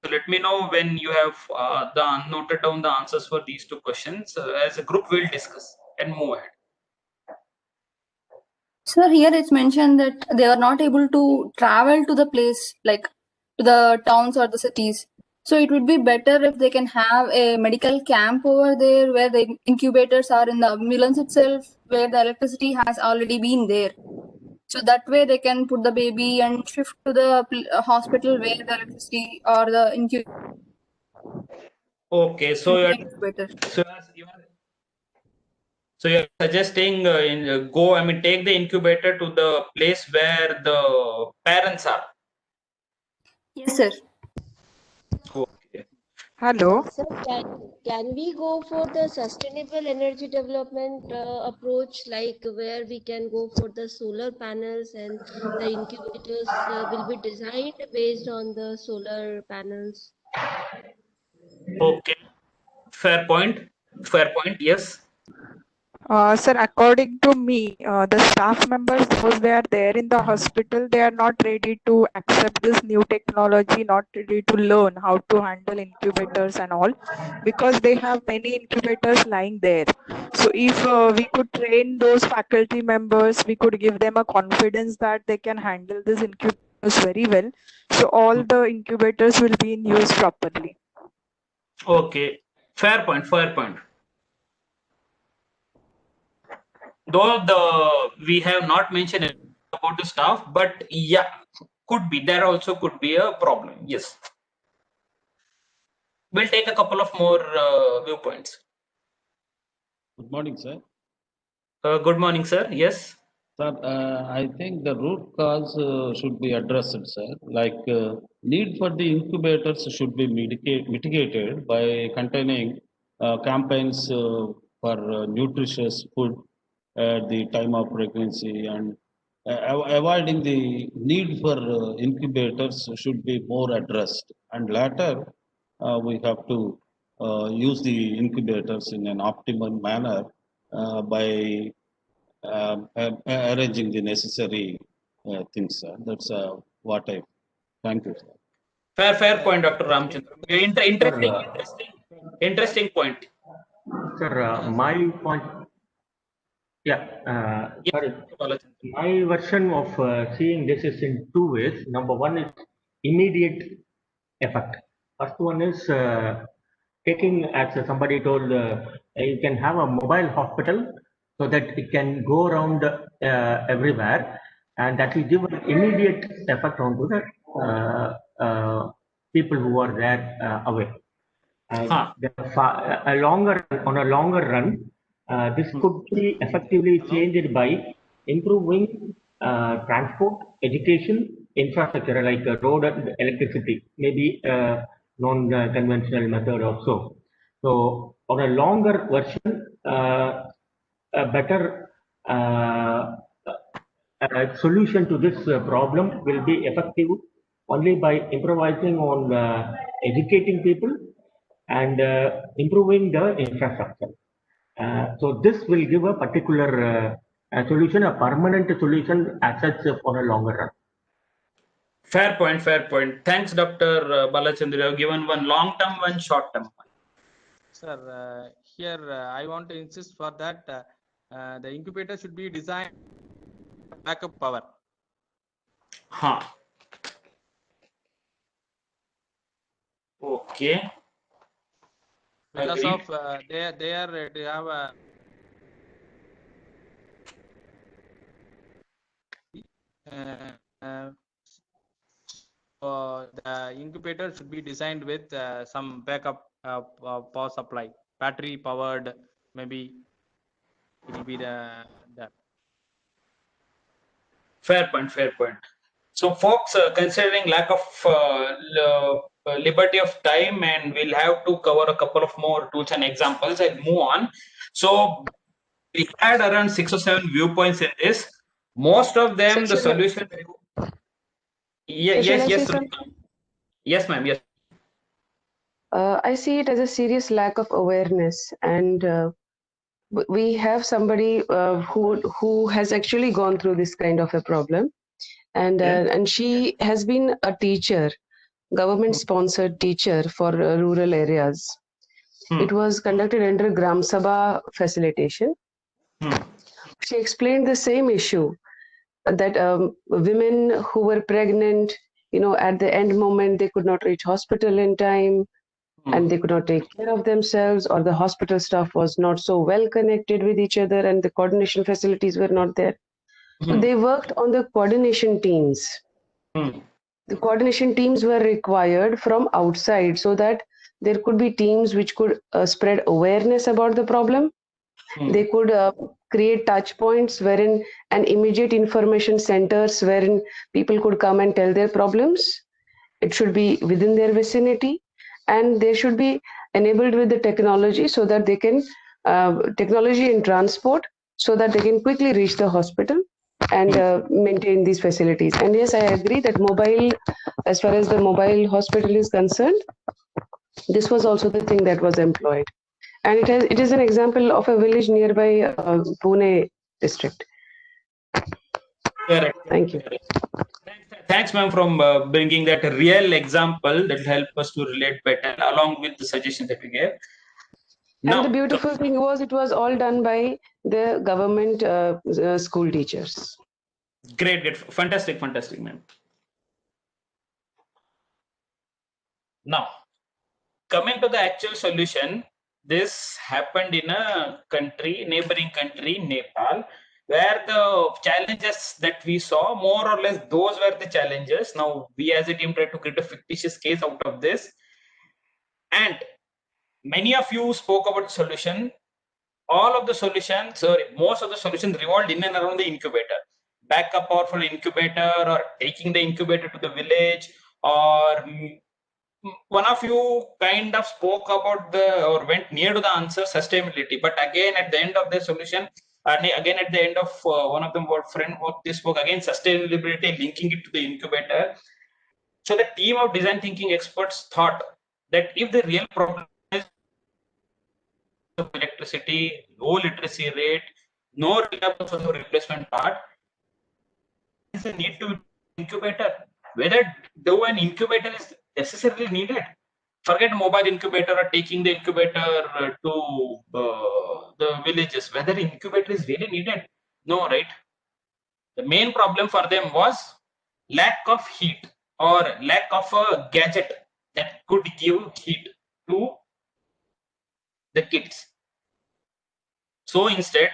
So let me know when you have noted down the answers for these two questions. As a group, we'll discuss and move ahead. Sir, here it's mentioned that they are not able to travel to the place, like to the towns or the cities. So it would be better if they can have a medical camp over there where the incubators are in the ambulance itself, where the electricity has already been there. So that way they can put the baby and shift to the hospital where the electricity or the incubator. Okay, so you're suggesting take the incubator to the place where the parents are. Yes, sir. Okay. Hello. Sir, can we go for the sustainable energy development approach, like where we can go for the solar panels and the incubators will be designed based on the solar panels? Okay, fair point. Fair point. Yes. Sir, according to me, the staff members, those they are there in the hospital, they are not ready to accept this new technology, not ready to learn how to handle incubators and all, because they have many incubators lying there. So if we could train those faculty members, we could give them a confidence that they can handle these incubators very well. So all the incubators will be in use properly. Okay, fair point. Fair point. Though we have not mentioned about the staff, but yeah, could be there also could be a problem. Yes, we'll take a couple of more viewpoints. Good morning, sir. Good morning, sir. Yes. Sir, I think the root cause should be addressed, sir. Like need for the incubators should be mitigated by containing campaigns for nutritious food at the time of pregnancy, and avoiding the need for incubators should be more addressed. And later, we have to use the incubators in an optimal manner by arranging the necessary things, sir. That's what I. Thank you, sir. Fair point, Dr. Ramchandra. Interesting point. Sir, my point. Yeah, sorry. My version of seeing this is in two ways. Number one is immediate effect. First one is taking, as somebody told, you can have a mobile hospital so that it can go around everywhere, and that will give an immediate effect onto the people who are there away. On a longer run, this could be effectively changed by improving transport, education, infrastructure like road and electricity, maybe non-conventional method also. So on a longer version, a better solution to this problem will be effective only by improvising on educating people and improving the infrastructure. So this will give a particular solution, a permanent solution as such for a longer run. Fair point. Fair point. Thanks, Dr. Balachandra. You have given one long-term, one short-term. Sir, here I want to insist for that the incubator should be designed backup power. Okay. Because of they have a the incubator should be designed with some backup power supply, battery powered, maybe it will be the Fair point. Fair point. So, folks, considering lack of liberty of time, and we'll have to cover a couple of more tools and examples and move on. So, we had around 6 or 7 viewpoints in this. Most of them, the Sir, solution. shall I say Yes, something? yes, ma'am. Yes. I see it as a serious lack of awareness, and we have somebody who has actually gone through this kind of a problem, and she has been a teacher, government-sponsored teacher for rural areas. It was conducted under Gram Sabha facilitation. She explained the same issue, that women who were pregnant, at the end moment, they could not reach hospital in time, and they could not take care of themselves, or the hospital staff was not so well connected with each other, and the coordination facilities were not there. So they worked on the coordination teams. The coordination teams were required from outside, so that there could be teams which could spread awareness about the problem. They could create touch points wherein an immediate information centers wherein people could come and tell their problems. It should be within their vicinity, and they should be enabled with the technology so that they can technology in transport, so that they can quickly reach the hospital and maintain these facilities. And yes, I agree that mobile, as far as the mobile hospital is concerned, this was also the thing that was employed. And it is an example of a village nearby Pune district. Correct. Thank you. Thanks, ma'am, from bringing that real example that will help us to relate better, along with the suggestions that we gave. And the beautiful thing was, it was all done by the government school teachers. Great, fantastic, ma'am. Now, coming to the actual solution, this happened in a neighboring country, Nepal, where the challenges that we saw, more or less, those were the challenges. Now, we as a team tried to create a fictitious case out of this. And many of you spoke about the solution. All of the solutions, most of the solutions revolved in and around the incubator. Backup power for the incubator, or taking the incubator to the village, or one of you kind of spoke about or went near to the answer, sustainability. But again, at the end of the solution, again at the end of one of them, friend, they spoke again sustainability, linking it to the incubator. So the team of design thinking experts thought that if the real problem is electricity, low literacy rate, no reliable source of replacement part, is a need to incubator. Whether though an incubator is necessarily needed, forget mobile incubator or taking the incubator to the villages, whether incubator is really needed. No, right? The main problem for them was lack of heat, or lack of a gadget that could give heat to the kids. So instead,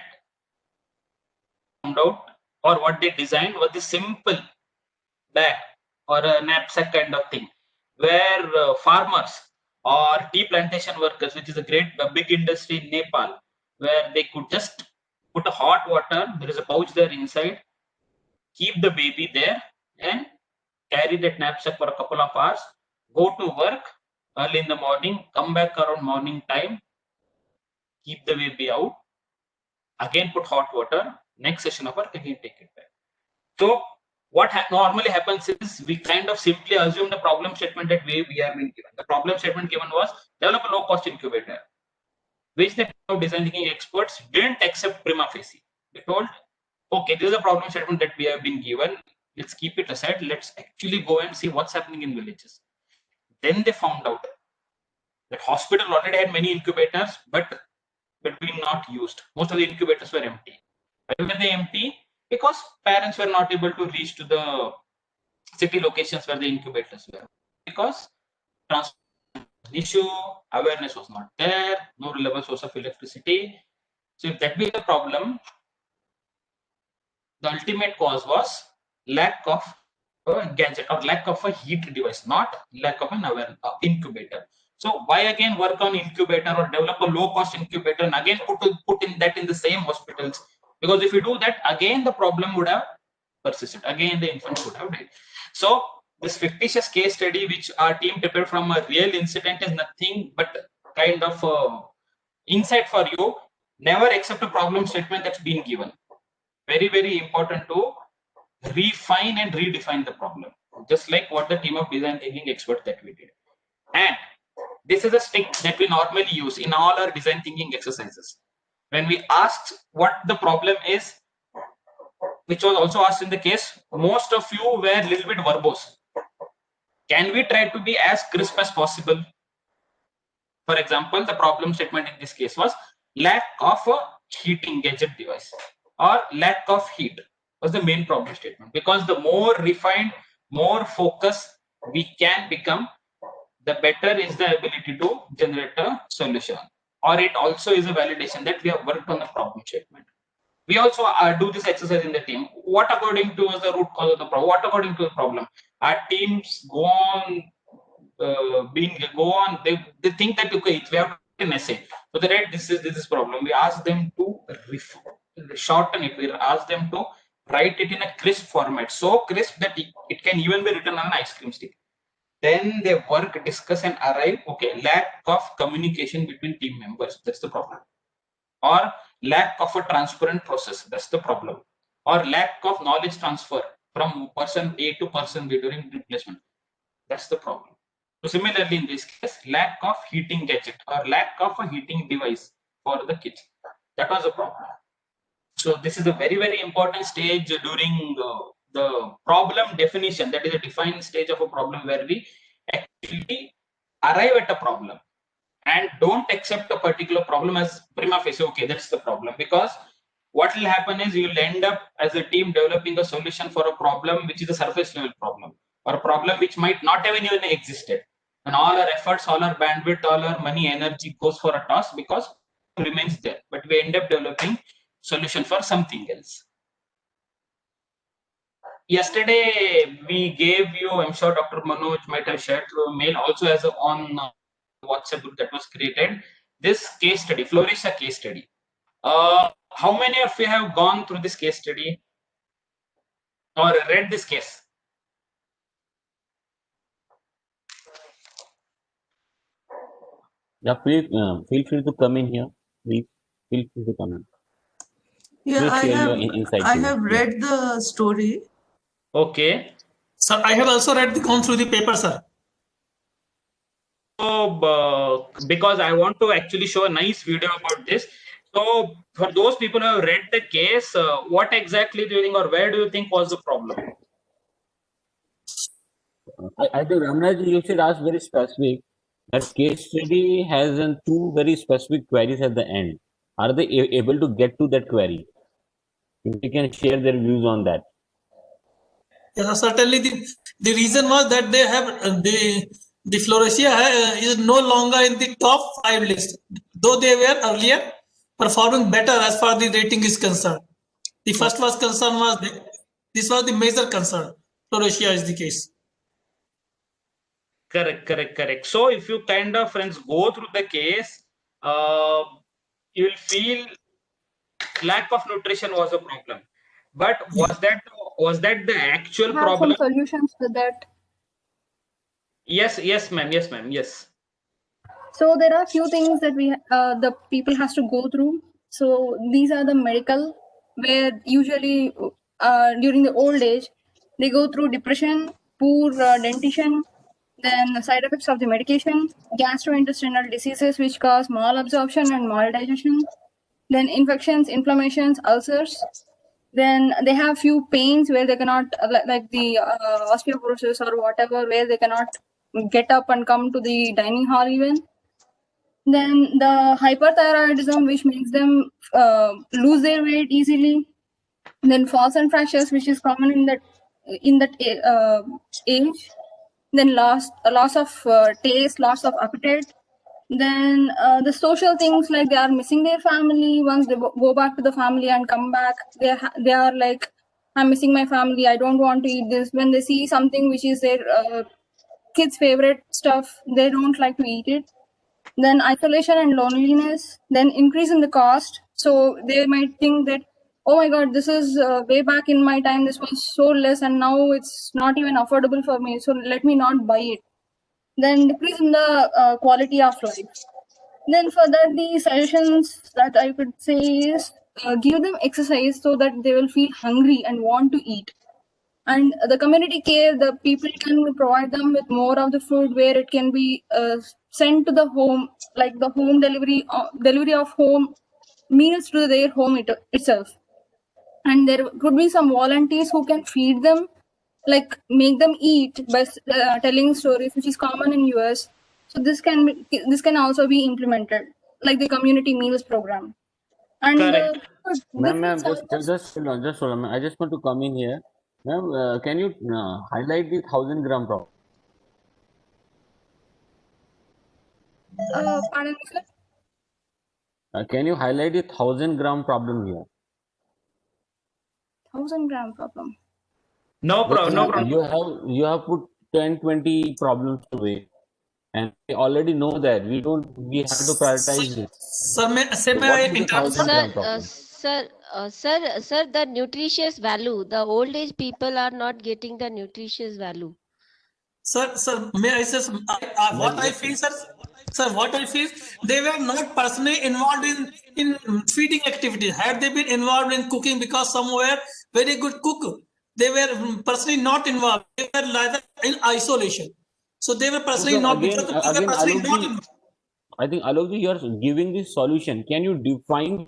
found out, or what they designed was the simple bag or a knapsack kind of thing, where farmers or tea plantation workers, which is a big industry in Nepal, where they could just put a hot water, there is a pouch there inside, keep the baby there, and carry that knapsack for a couple of hours, go to work early in the morning, come back around morning time, keep the baby out, again put hot water, next session of work, again take it back. So what normally happens is, we kind of simply assume the problem statement that we are being given. The problem statement given was develop a low-cost incubator, which the design thinking experts didn't accept prima facie. They told, okay, this is a problem statement that we have been given. Let's keep it aside. Let's actually go and see what's happening in villages. Then they found out that hospital already had many incubators, but being not used. Most of the incubators were empty. Why were they empty? Because parents were not able to reach to the city locations where the incubators were. Because transport issue, awareness was not there, no reliable source of electricity. So if that be the problem, the ultimate cause was lack of a gadget, or lack of a heat device, not lack of an incubator. So why again work on incubator, or develop a low-cost incubator, and again put in that in the same hospitals? Because if you do that, again the problem would have persisted. Again the infants would have died. So this fictitious case study, which our team prepared from a real incident, is nothing but kind of insight for you. Never accept a problem statement that's been given. Very, very important to refine and redefine the problem, just like what the team of design thinking experts that we did. And this is a stick that we normally use in all our design thinking exercises. When we asked what the problem is, which was also asked in the case, most of you were a little bit verbose. Can we try to be as crisp as possible? For example, the problem statement in this case was lack of a heating gadget device, or lack of heat was the main problem statement. Because the more refined, more focused we can become, the better is the ability to generate a solution. Or it also is a validation that we have worked on the problem statement. We also do this exercise in the team. What according to us the root cause of the problem? What according to the problem? Our teams go on they think that okay, we have an essay, so they write this is problem. We ask them to shorten it. We ask them to write it in a crisp format, so crisp that it can even be written on an ice cream stick. Then they work, discuss, and arrive. Okay, lack of communication between team members, that's the problem. Or lack of a transparent process, that's the problem. Or lack of knowledge transfer from person A to person B during replacement, that's the problem. So similarly, in this case, lack of heating gadget or lack of a heating device for the kids, that was a problem. So this is a very, very important stage during the problem definition. That is a defined stage of a problem where we actually arrive at a problem and don't accept a particular problem as prima facie, okay, that's the problem. Because what will happen is you'll end up as a team developing a solution for a problem which is a surface level problem, or a problem which might not have even existed. And all our efforts, all our bandwidth, all our money, energy goes for a toss because it remains there. But we end up developing solution for something else. Yesterday, we gave you, I'm sure Dr. Manoj might have shared through a mail, also as on WhatsApp group that was created, this case study, Florisha case study. How many of you have gone through this case study or read this case? Yeah, please feel free to come in here. Please feel free to come in. Yeah, I have too. read the story. Okay. Sir, I have also gone through the paper, sir. So, because I want to actually show a nice video about this. So, for those people who have read the case, what exactly do you think, or where do you think was the problem? I think Ramraj, you should ask very specific. That case study has two very specific queries at the end. Are they able to get to that query? If they can share their views on that. Yes, certainly. The reason was that they have the Florisha is no longer in the top 5 list, though they were earlier performing better as far as the rating is concerned. The first concern was this was the major concern. Florisha is the case. Correct. So if you kind of, friends, go through the case, you will feel lack of nutrition was a problem. But was that the actual problem? Have some solutions for that. Yes, ma'am. Yes. So there are few things that the people has to go through. So these are the medical, where usually during the old age they go through depression, poor dentition, then the side effects of the medication, gastrointestinal diseases which cause malabsorption and maldigestion, then infections, inflammations, ulcers. Then they have few pains where they cannot, like the osteoporosis or whatever, where they cannot get up and come to the dining hall even. Then the hyperthyroidism, which makes them lose their weight easily. Then falls and fractures, which is common in that age. Then loss of taste, loss of appetite. Then the social things, like they are missing their family. Once they go back to the family and come back, they are like, I'm missing my family, I don't want to eat this. When they see something which is their kids' favorite stuff, they don't like to eat it. Then isolation and loneliness, then increase in the cost. So they might think that, oh my god, this is way back in my time, this was so less, and now it's not even affordable for me, so let me not buy it. Then decrease in the quality of life. Then further, the suggestions that I could say is give them exercise so that they will feel hungry and want to eat. And the community care, the people can provide them with more of the food where it can be sent to the home, like the home delivery of home meals to their home itself. And there could be some volunteers who can feed them, like make them eat by telling stories, which is common in US. So this can also be implemented, like the community meals program. And Correct. Ma'am, just hold on. I just want to come in here. Ma'am, can you highlight the 1,000 gram problem? Pardon me, sir? Can you highlight the 1,000 gram problem here? 1,000-gram problem. No problem. You have put 10, 20 problems away, and we already know that we have to prioritize this. Sir, may So I what is the interrupt, sir? 1,000 gram problem? Sir, the nutritious value, the old age people are not getting the nutritious value. Sir, may I say what I feel, sir? Sir, what I feel, they were not personally involved in feeding activities. Had they been involved in cooking, because some were very good cook, they were personally not involved. They were rather in isolation. So they were personally not because the people were personally not involved. I think Alokji, you are giving the solution. Can you define?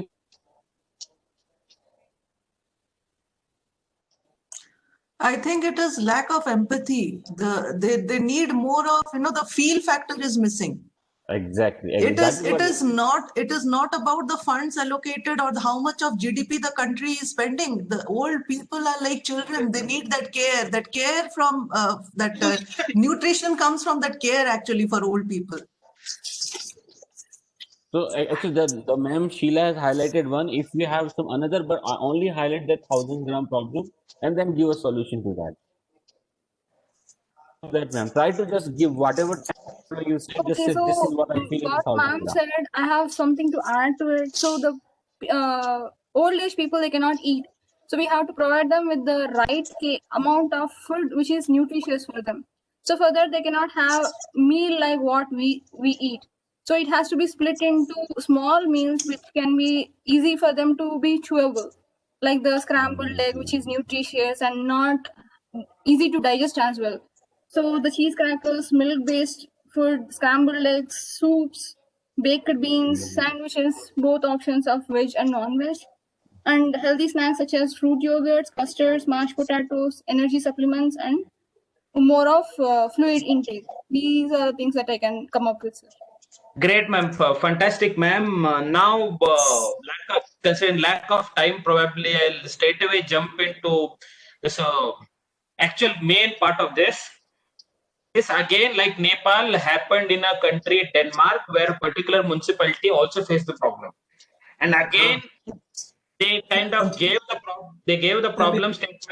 I think it is lack of empathy. They need more of, the feel factor is missing. Exactly. It is not about the funds allocated or how much of GDP the country is spending. The old people are like children. They need that care. That care from nutrition comes from that care actually for old people. So actually, the ma'am Sheila has highlighted one. If we have some another, but I only highlight that 1,000 gram problem and then give a solution to that. That ma'am, try to just give whatever you said. Just Okay, say so this is what I feel in what 1,000 ma'am gram. said, I have something to add to it. So the old age people, they cannot eat. So we have to provide them with the right amount of food which is nutritious for them. So for that, they cannot have meal like what we eat. So it has to be split into small meals which can be easy for them to be chewable, like the scrambled egg, which is nutritious and not easy to digest as well. So the cheese crackers, milk-based food, scrambled eggs, soups, baked beans, sandwiches, both options of veg and non-veg, and healthy snacks such as fruit yogurts, custards, mashed potatoes, energy supplements, and more of fluid intake. These are the things that I can come up with, sir. Great, ma'am. Fantastic, ma'am. Now, considering lack of time, probably I'll straight away jump into this actual main part of this. This again, like Nepal, happened in a country, Denmark, where a particular municipality also faced the problem. And again, they kind of gave the problem statement.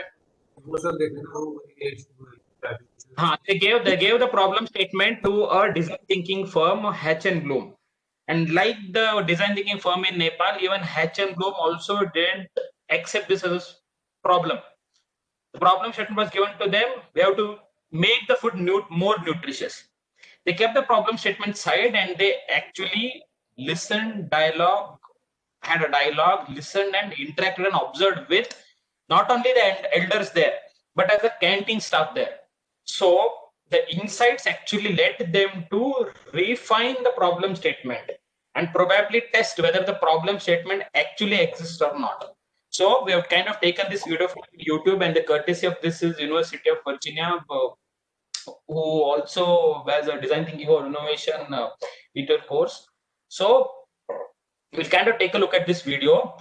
They gave the problem statement to a design thinking firm, Hatch and Bloom. And like the design thinking firm in Nepal, even Hatch and Bloom also didn't accept this as a problem. The problem statement was given to them. We have to make the food more nutritious. They kept the problem statement side and they actually listened, had a dialogue, listened and interacted and observed with not only the elders there, but as the canteen staff there. So the insights actually led them to refine the problem statement and probably test whether the problem statement actually exists or not. So we have kind of taken this video from YouTube, and the courtesy of this is University of Virginia, who also has a design thinking or innovation tutor course. So we'll kind of take a look at this video.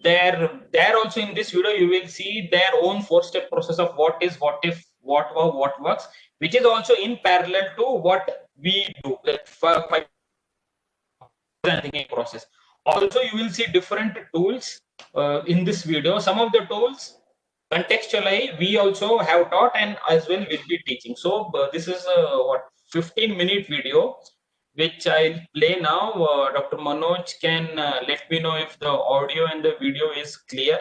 There also in this video you will see their own 4-step process of what is, what if, what works, which is also in parallel to what we do, like design thinking process. Also, you will see different tools in this video. Some of the tools contextually we also have taught and as well will be teaching. So this is a 15-minute video which I'll play now. Dr. Manoj can let me know if the audio and the video is clear.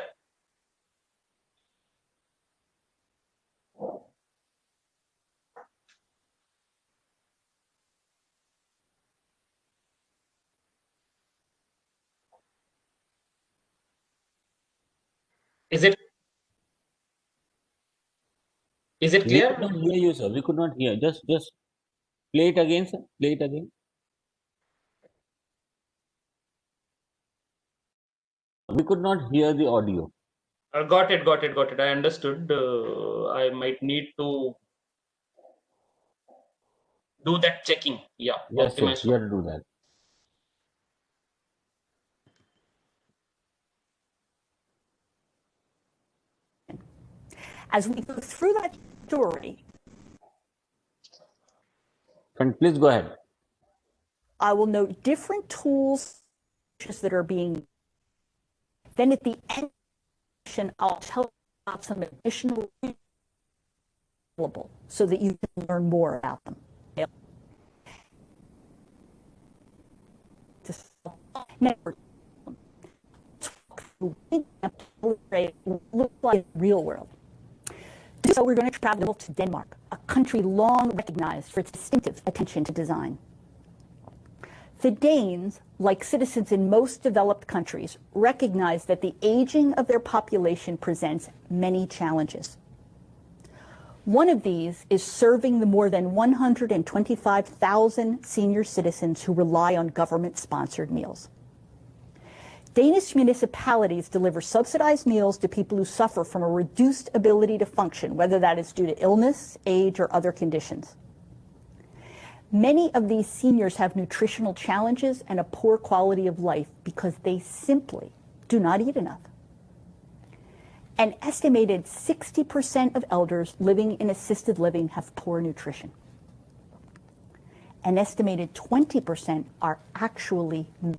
Is it We clear? could not hear you, sir. We could not hear. Just play it again, sir. Play it again. We could not hear the audio. Got it. I understood. I might need to do that checking. Yeah. Yes, Optimize. you have to do that. As we go through that story, Please go ahead. I will note different tools that are being. Then at the end, I'll tell you about some additional available so that you can learn more about them. Network look like real world. So we're going to travel to Denmark, a country long recognized for its distinctive attention to design. The Danes, like citizens in most developed countries, recognize that the aging of their population presents many challenges. One of these is serving the more than 125,000 senior citizens who rely on government-sponsored meals. Danish municipalities deliver subsidized meals to people who suffer from a reduced ability to function, whether that is due to illness, age, or other conditions. Many of these seniors have nutritional challenges and a poor quality of life because they simply do not eat enough. An estimated 60% of elders living in assisted living have poor nutrition. An estimated 20% are actually malnourished.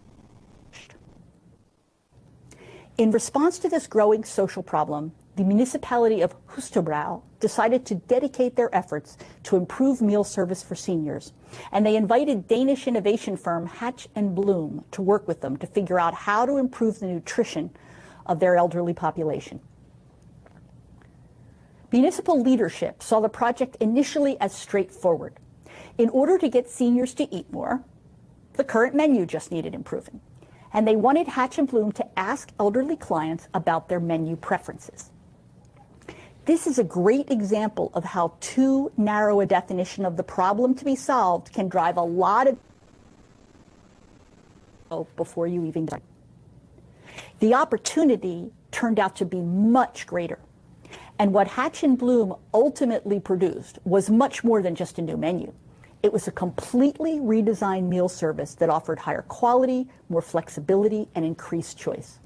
In response to this growing social problem, the municipality of Hustabro decided to dedicate their efforts to improve meal service for seniors, and they invited Danish innovation firm Hatch and Bloom to work with them to figure out how to improve the nutrition of their elderly population. Municipal leadership saw the project initially as straightforward. In order to get seniors to eat more, the current menu just needed improving, and they wanted Hatch and Bloom to ask elderly clients about their menu preferences. This is a great example of how too narrow a definition of the problem to be solved can drive a lot of hope before you even start. The opportunity turned out to be much greater. And what Hatch and Bloom ultimately produced was much more than just a new menu. It was a completely redesigned meal service that offered higher quality, more flexibility, and increased choice.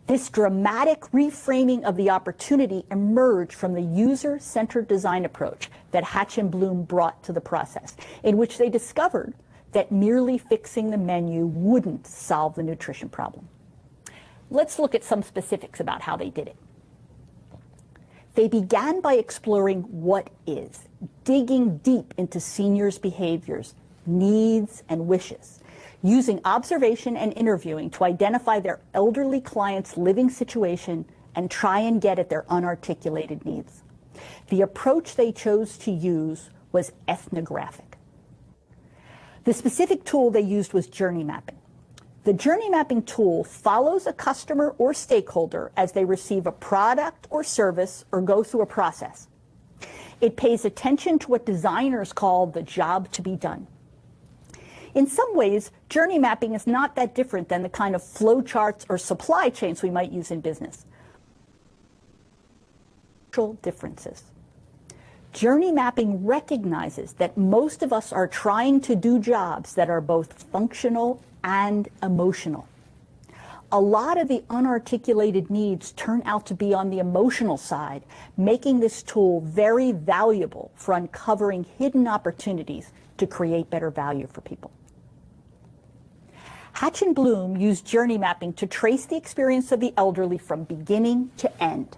This dramatic reframing of the opportunity emerged from the user-centered design approach that Hatch and Bloom brought to the process, in which they discovered that merely fixing the menu wouldn't solve the nutrition problem. Let's look at some specifics about how they did it. They began by exploring what is, digging deep into seniors' behaviors, needs, and wishes, using observation and interviewing to identify their elderly clients' living situation and try and get at their unarticulated needs. The approach they chose to use was ethnographic. The specific tool they used was journey mapping. The journey mapping tool follows a customer or stakeholder as they receive a product or service or go through a process. It pays attention to what designers call the job to be done. In some ways, journey mapping is not that different than the kind of flow charts or supply chains we might use in business. Differences. Journey mapping recognizes that most of us are trying to do jobs that are both functional and emotional. A lot of the unarticulated needs turn out to be on the emotional side, making this tool very valuable for uncovering hidden opportunities to create better value for people. Hatch and Bloom used journey mapping to trace the experience of the elderly from beginning to end.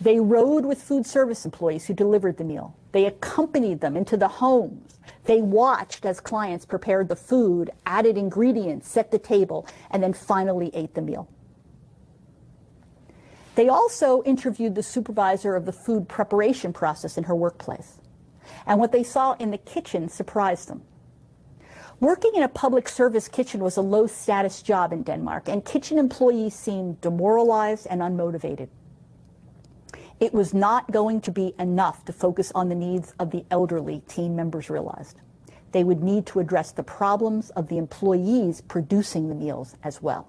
They rode with food service employees who delivered the meal. They accompanied them into the homes. They watched as clients prepared the food, added ingredients, set the table, and then finally ate the meal. They also interviewed the supervisor of the food preparation process in her workplace. And what they saw in the kitchen surprised them. Working in a public service kitchen was a low-status job in Denmark, and kitchen employees seemed demoralized and unmotivated. It was not going to be enough to focus on the needs of the elderly, team members realized. They would need to address the problems of the employees producing the meals as well.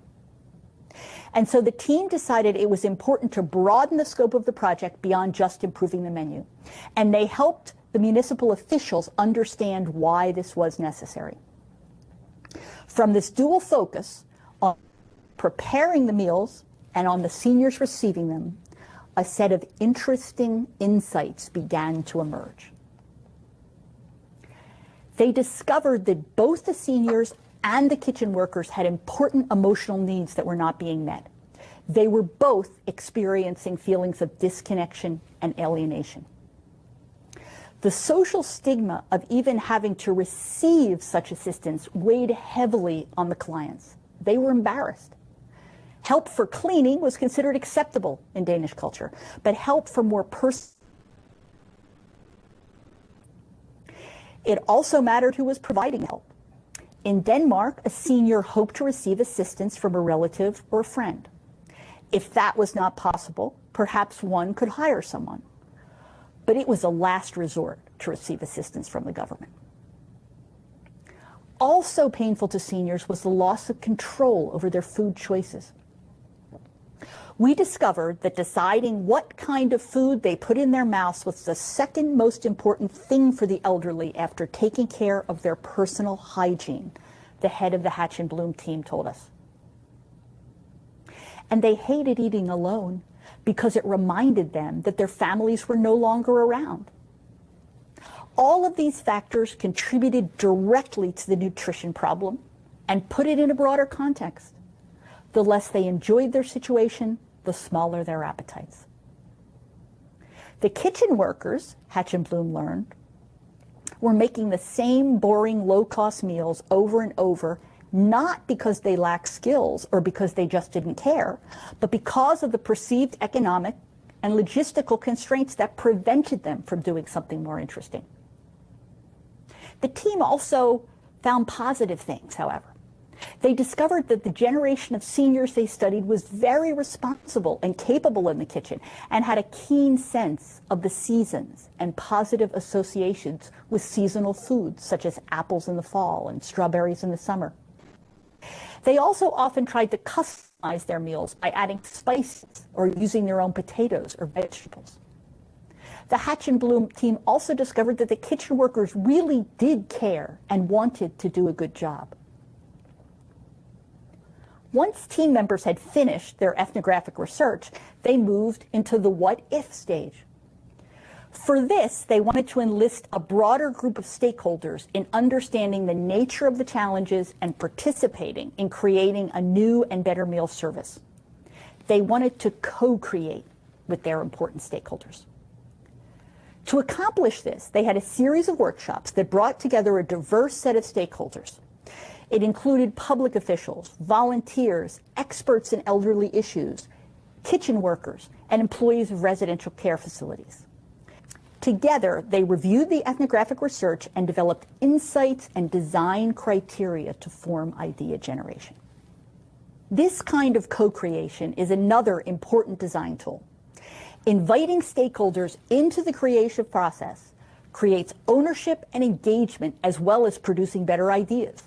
And so the team decided it was important to broaden the scope of the project beyond just improving the menu. And they helped the municipal officials understand why this was necessary. From this dual focus on preparing the meals and on the seniors receiving them, a set of interesting insights began to emerge. They discovered that both the seniors and the kitchen workers had important emotional needs that were not being met. They were both experiencing feelings of disconnection and alienation. The social stigma of even having to receive such assistance weighed heavily on the clients. They were embarrassed. Help for cleaning was considered acceptable in Danish culture, but help for more personal. It also mattered who was providing help. In Denmark, a senior hoped to receive assistance from a relative or a friend. If that was not possible, perhaps one could hire someone. But it was a last resort to receive assistance from the government. Also painful to seniors was the loss of control over their food choices. We discovered that deciding what kind of food they put in their mouths was the second most important thing for the elderly after taking care of their personal hygiene, the head of the Hatch and Bloom team told us. And they hated eating alone because it reminded them that their families were no longer around. All of these factors contributed directly to the nutrition problem and put it in a broader context. The less they enjoyed their situation, the smaller their appetites. The kitchen workers, Hatch and Bloom learned, were making the same boring, low-cost meals over and over, not because they lacked skills or because they just didn't care, but because of the perceived economic and logistical constraints that prevented them from doing something more interesting. The team also found positive things, however. They discovered that the generation of seniors they studied was very responsible and capable in the kitchen and had a keen sense of the seasons and positive associations with seasonal foods such as apples in the fall and strawberries in the summer. They also often tried to customize their meals by adding spices or using their own potatoes or vegetables. The Hatch and Bloom team also discovered that the kitchen workers really did care and wanted to do a good job. Once team members had finished their ethnographic research, they moved into the what-if stage. For this, they wanted to enlist a broader group of stakeholders in understanding the nature of the challenges and participating in creating a new and better meal service. They wanted to co-create with their important stakeholders. To accomplish this, they had a series of workshops that brought together a diverse set of stakeholders. It included public officials, volunteers, experts in elderly issues, kitchen workers, and employees of residential care facilities. Together, they reviewed the ethnographic research and developed insights and design criteria to form idea generation. This kind of co-creation is another important design tool. Inviting stakeholders into the creative process creates ownership and engagement as well as producing better ideas.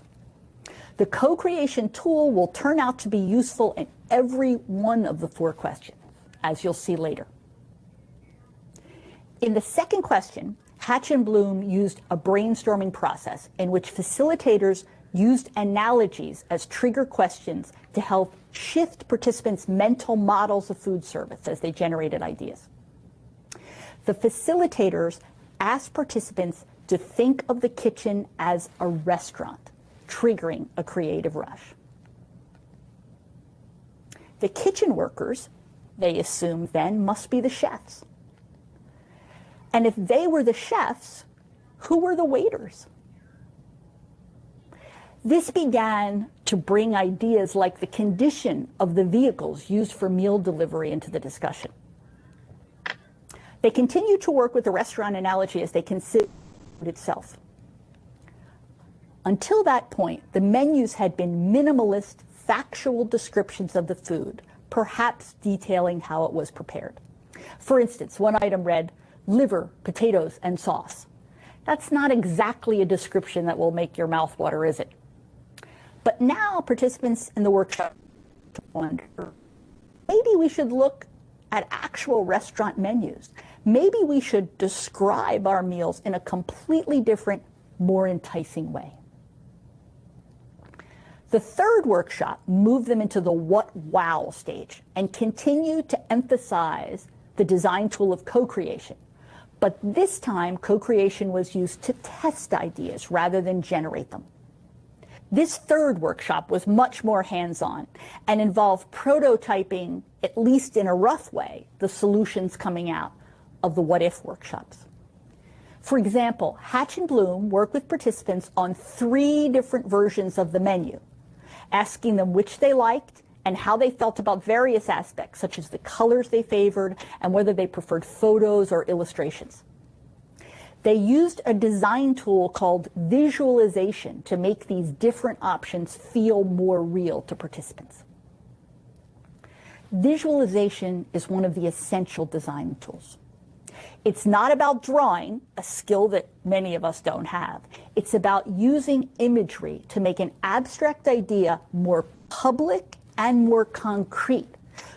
The co-creation tool will turn out to be useful in every one of the 4 questions, as you'll see later. In the second question, Hatch and Bloom used a brainstorming process in which facilitators used analogies as trigger questions to help shift participants' mental models of food service as they generated ideas. The facilitators asked participants to think of the kitchen as a restaurant, triggering a creative rush. The kitchen workers, they assumed then, must be the chefs. And if they were the chefs, who were the waiters? This began to bring ideas like the condition of the vehicles used for meal delivery into the discussion. They continued to work with the restaurant analogy as they considered itself. Until that point, the menus had been minimalist, factual descriptions of the food, perhaps detailing how it was prepared. For instance, one item read, liver, potatoes, and sauce. That's not exactly a description that will make your mouth water, is it? But now participants in the workshop wonder, maybe we should look at actual restaurant menus. Maybe we should describe our meals in a completely different, more enticing way. The third workshop moved them into the what wow stage and continued to emphasize the design tool of co-creation. But this time, co-creation was used to test ideas rather than generate them. This third workshop was much more hands-on and involved prototyping, at least in a rough way, the solutions coming out of the what-if workshops. For example, Hatch and Bloom worked with participants on 3 different versions of the menu, asking them which they liked and how they felt about various aspects, such as the colors they favored and whether they preferred photos or illustrations. They used a design tool called visualization to make these different options feel more real to participants. Visualization is one of the essential design tools. It's not about drawing, a skill that many of us don't have. It's about using imagery to make an abstract idea more public and more concrete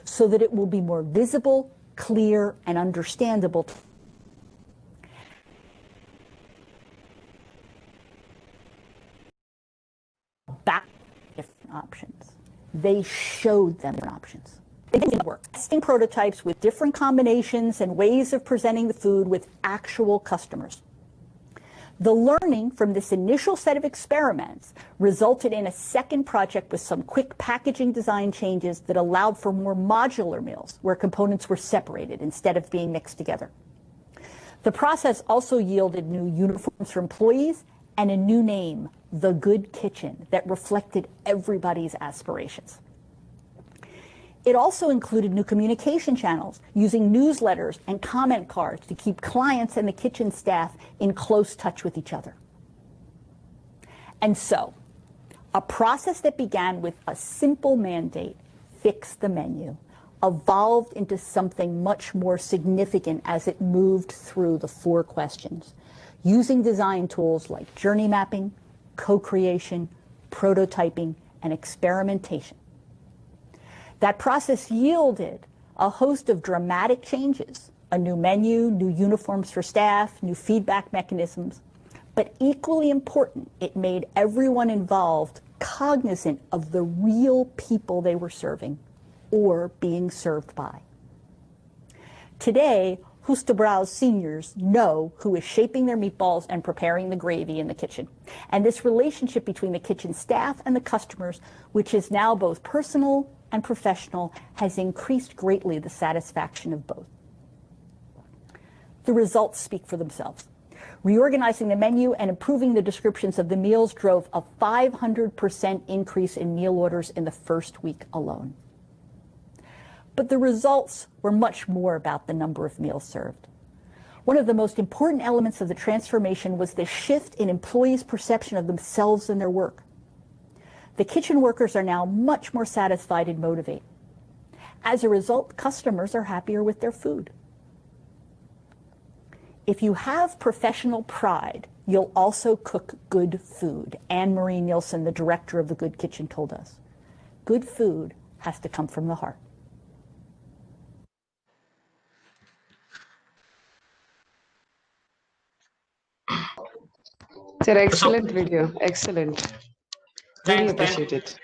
so that it will be more visible, clear, and understandable. Back different options. They showed them different options. They didn't work. Testing prototypes with different combinations and ways of presenting the food with actual customers. The learning from this initial set of experiments resulted in a second project with some quick packaging design changes that allowed for more modular meals where components were separated instead of being mixed together. The process also yielded new uniforms for employees and a new name, The Good Kitchen, that reflected everybody's aspirations. It also included new communication channels, using newsletters and comment cards to keep clients and the kitchen staff in close touch with each other. And so, a process that began with a simple mandate, fix the menu, evolved into something much more significant as it moved through the 4 questions, using design tools like journey mapping, co-creation, prototyping, and experimentation. That process yielded a host of dramatic changes, a new menu, new uniforms for staff, new feedback mechanisms, but equally important, it made everyone involved cognizant of the real people they were serving or being served by. Today, Hustebrouws seniors know who is shaping their meatballs and preparing the gravy in the kitchen. And this relationship between the kitchen staff and the customers, which is now both personal and professional, has increased greatly the satisfaction of both. The results speak for themselves. Reorganizing the menu and improving the descriptions of the meals drove a 500% increase in meal orders in the first week alone. But the results were much more about the number of meals served. One of the most important elements of the transformation was the shift in employees' perception of themselves and their work. The kitchen workers are now much more satisfied and motivated. As a result, customers are happier with their food. If you have professional pride, you'll also cook good food. Anne-Marie Nielsen, the director of the Good Kitchen, told us. Good food has to come from the heart. It's an excellent video. Excellent. Really appreciate it.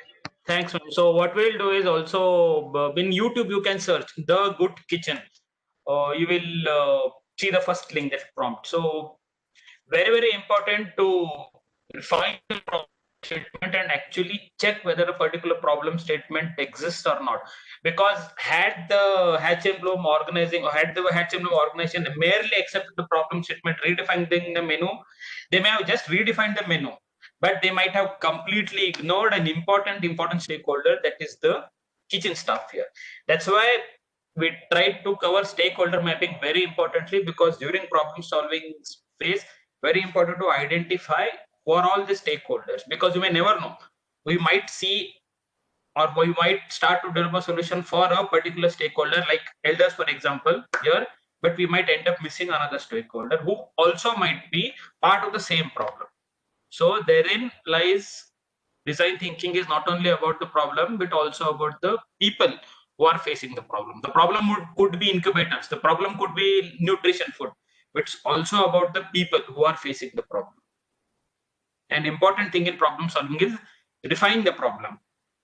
Thanks, ma'am. So what we'll do is also in YouTube you can search The Good Kitchen. You will see the first link that prompt. So very important to find the problem statement and actually check whether a particular problem statement exists or not. Because had the Hatch and Bloom organization merely accepted the problem statement, redefining the menu, they may have just redefined the menu, but they might have completely ignored an important stakeholder, that is the kitchen staff here. That's why we tried to cover stakeholder mapping very importantly, because during problem solving phase, very important to identify who are all the stakeholders, because you may never know. We might see, or we might start to develop a solution for a particular stakeholder, like elders, for example, here, but we might end up missing another stakeholder who also might be part of the same problem. So therein lies design thinking is not only about the problem, but also about the people who are facing the problem. The problem could be incubators, the problem could be nutrition food, but it's also about the people who are facing the problem. An important thing in problem solving is define the problem.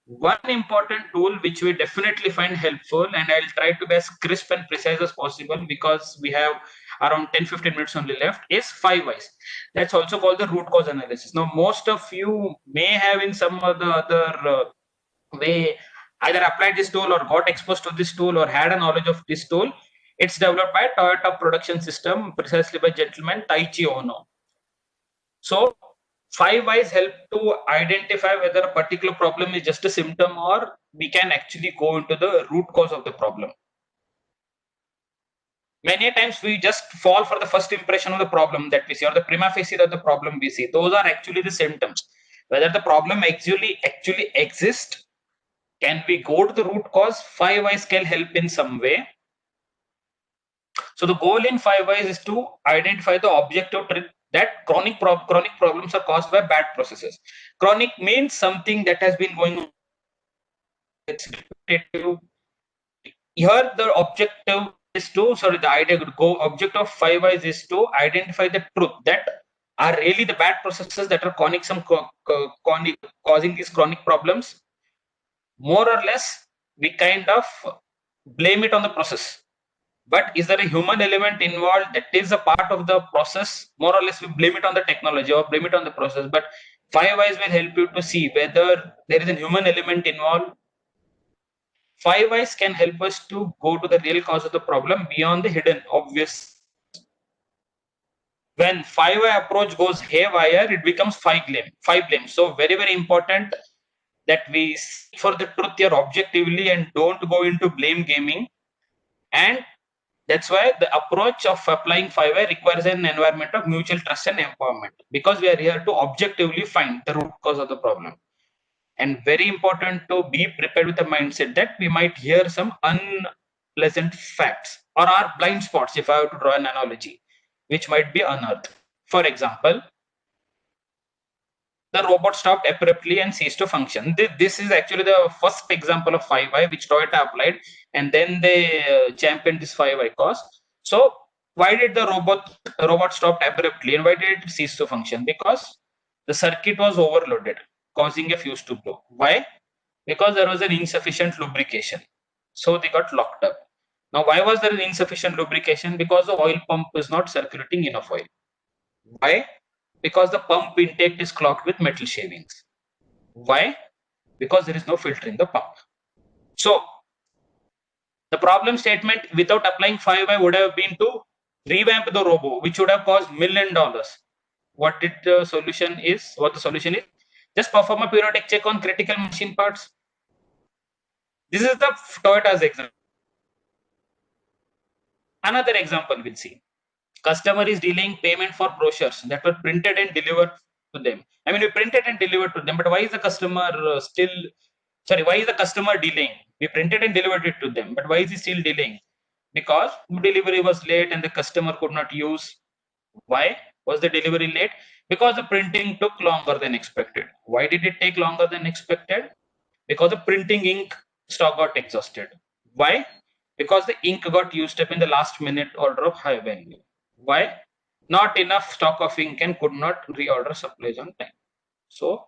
One important tool which we definitely find helpful, and I'll try to be as crisp and precise as possible because we have around 10-15 minutes only left, is 5 whys. That's also called the root cause analysis. Now, most of you may have in some other way either applied this tool or got exposed to this tool or had a knowledge of this tool. It's developed by Toyota Production System, precisely by gentleman Taichi Ono. So 5 whys help to identify whether a particular problem is just a symptom or we can actually go into the root cause of the problem. Many times we just fall for the first impression of the problem that we see, or the prima facie of the problem we see. Those are actually the symptoms. Whether the problem actually exists, can we go to the root cause? 5 whys can help in some way. So the goal in 5 whys is to identify the objective truth that chronic problems are caused by bad processes. Chronic means something that has been going on. It's repetitive. Here the objective is to, objective of 5 whys is to identify the truth that are really the bad processes that are causing these chronic problems. More or less, we kind of blame it on the process. But is there a human element involved that is a part of the process? More or less, we blame it on the technology or blame it on the process. But 5 whys will help you to see whether there is a human element involved. 5 whys can help us to go to the real cause of the problem beyond the hidden obvious. When 5 why approach goes haywire, it becomes 5 blame. So very, very important that we seek for the truth here objectively and don't go into blame gaming. And that's why the approach of applying 5 why requires an environment of mutual trust and empowerment, because we are here to objectively find the root cause of the problem. And very important to be prepared with a mindset that we might hear some unpleasant facts or our blind spots, if I have to draw an analogy, which might be unearthed. For example, the robot stopped abruptly and ceased to function. This is actually the first example of 5 why which Toyota applied, and then they championed this 5 why cause. So why did the robot stop abruptly and why did it cease to function? Because the circuit was overloaded, causing a fuse to blow. Why? Because there was an insufficient lubrication. So they got locked up. Now, why was there an insufficient lubrication? Because the oil pump is not circulating enough oil. Why? Because the pump intake is clogged with metal shavings. Why? Because there is no filter in the pump. So the problem statement without applying 5 why would have been to revamp the robo, which would have cost $1 million. What the solution is? Just perform a periodic check on critical machine parts. This is the Toyota's example. Another example we'll see. Customer is delaying payment for brochures that were printed and delivered to them. I mean, we printed and delivered to them, but why is the customer why is the customer delaying? We printed and delivered it to them, but why is he still delaying? Because delivery was late and the customer could not use. Why was the delivery late? Because the printing took longer than expected. Why did it take longer than expected? Because the printing ink stock got exhausted. Why? Because the ink got used up in the last minute order of high value. Why? Not enough stock of ink and could not reorder supplies on time. So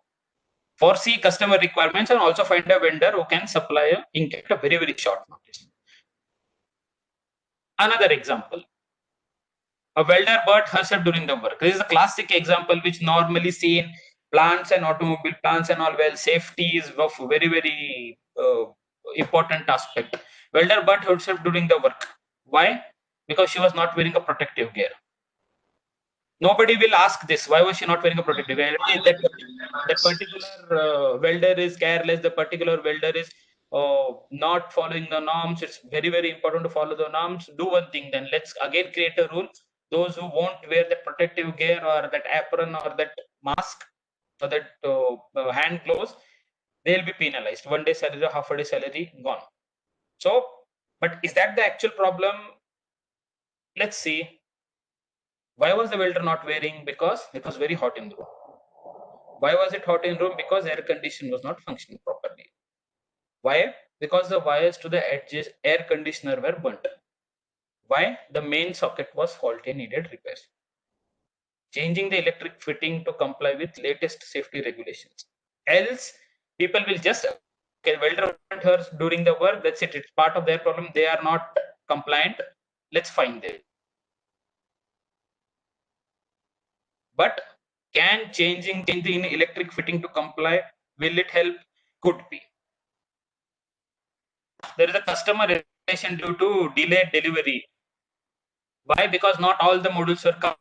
foresee customer requirements and also find a vendor who can supply ink at a very, very short notice. Another example. A welder burnt herself during the work. This is a classic example which normally seen in plants and automobile plants and all. Well, safety is of very, very important aspect. Welder burnt herself during the work. Why? Because she was not wearing a protective gear. Nobody will ask this. Why was she not wearing a protective gear? That particular welder is careless. The particular welder is not following the norms. It's very, very important to follow the norms. Do one thing then. Let's again create a rule. Those who won't wear the protective gear or that apron or that mask or that hand gloves, they'll be penalized. 1 day salary or half a day salary gone. So, but is that the actual problem? Let's see. Why was the welder not wearing? Because it was very hot in the room. Why was it hot in the room? Because air conditioner was not functioning properly. Why? Because the wires to the edges air conditioner were burnt. Why? The main socket was faulty and needed repairs. Changing the electric fitting to comply with latest safety regulations. Else, people will just, okay, welder burnt hers during the work, that's it. It's part of their problem. They are not compliant. Let's find them. But can changing the electric fitting to comply, will it help? Could be. There is a customer irritation due to delayed delivery. Why? Because not all the modules were complete.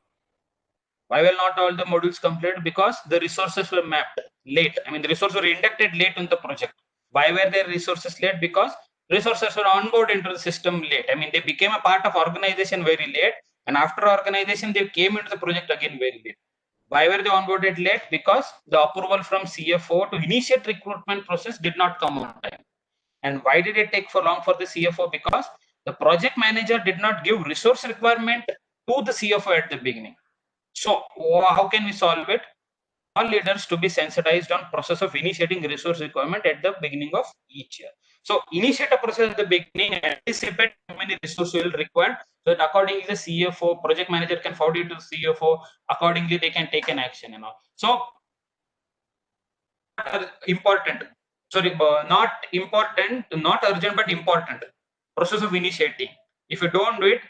Why will not all the modules complete? Because the resources were mapped late. I mean, the resources were inducted late in the project. Why were their resources late? Because resources were onboarded into the system late. I mean, they became a part of organization very late, and after organization, they came into the project again very late. Why were they onboarded late? Because the approval from CFO to initiate recruitment process did not come on time. And why did it take for long for the CFO? Because the project manager did not give resource requirement to the CFO at the beginning. So how can we solve it? All leaders to be sensitized on process of initiating resource requirement at the beginning of each year. So initiate a process at the beginning, anticipate how many resources will require, so that accordingly the CFO, project manager can forward it to the CFO, accordingly they can take an action and all. So important, sorry, not important, not urgent, but important process of initiating. If you don't do it,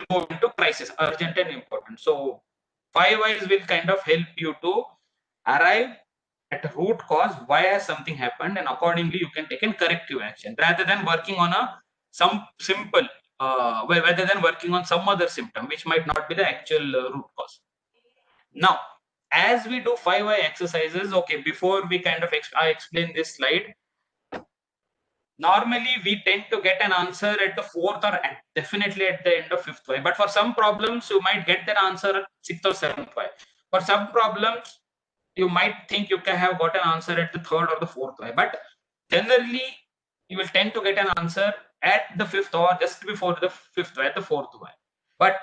go into crisis, urgent and important. So 5 whys will kind of help you to arrive at a root cause, why has something happened, and accordingly you can take a corrective action rather than working on some simple, rather than working on some other symptom which might not be the actual root cause. Now, as we do 5 why exercises, okay, before we kind of I explain this slide, normally we tend to get an answer at the 4th or definitely at the end of 5th why, but for some problems you might get that answer at 6th or 7th why. For some problems you might think you can have got an answer at the 3rd or the 4th why, but generally you will tend to get an answer at the 5th or just before the 5th why, at the 4th why. But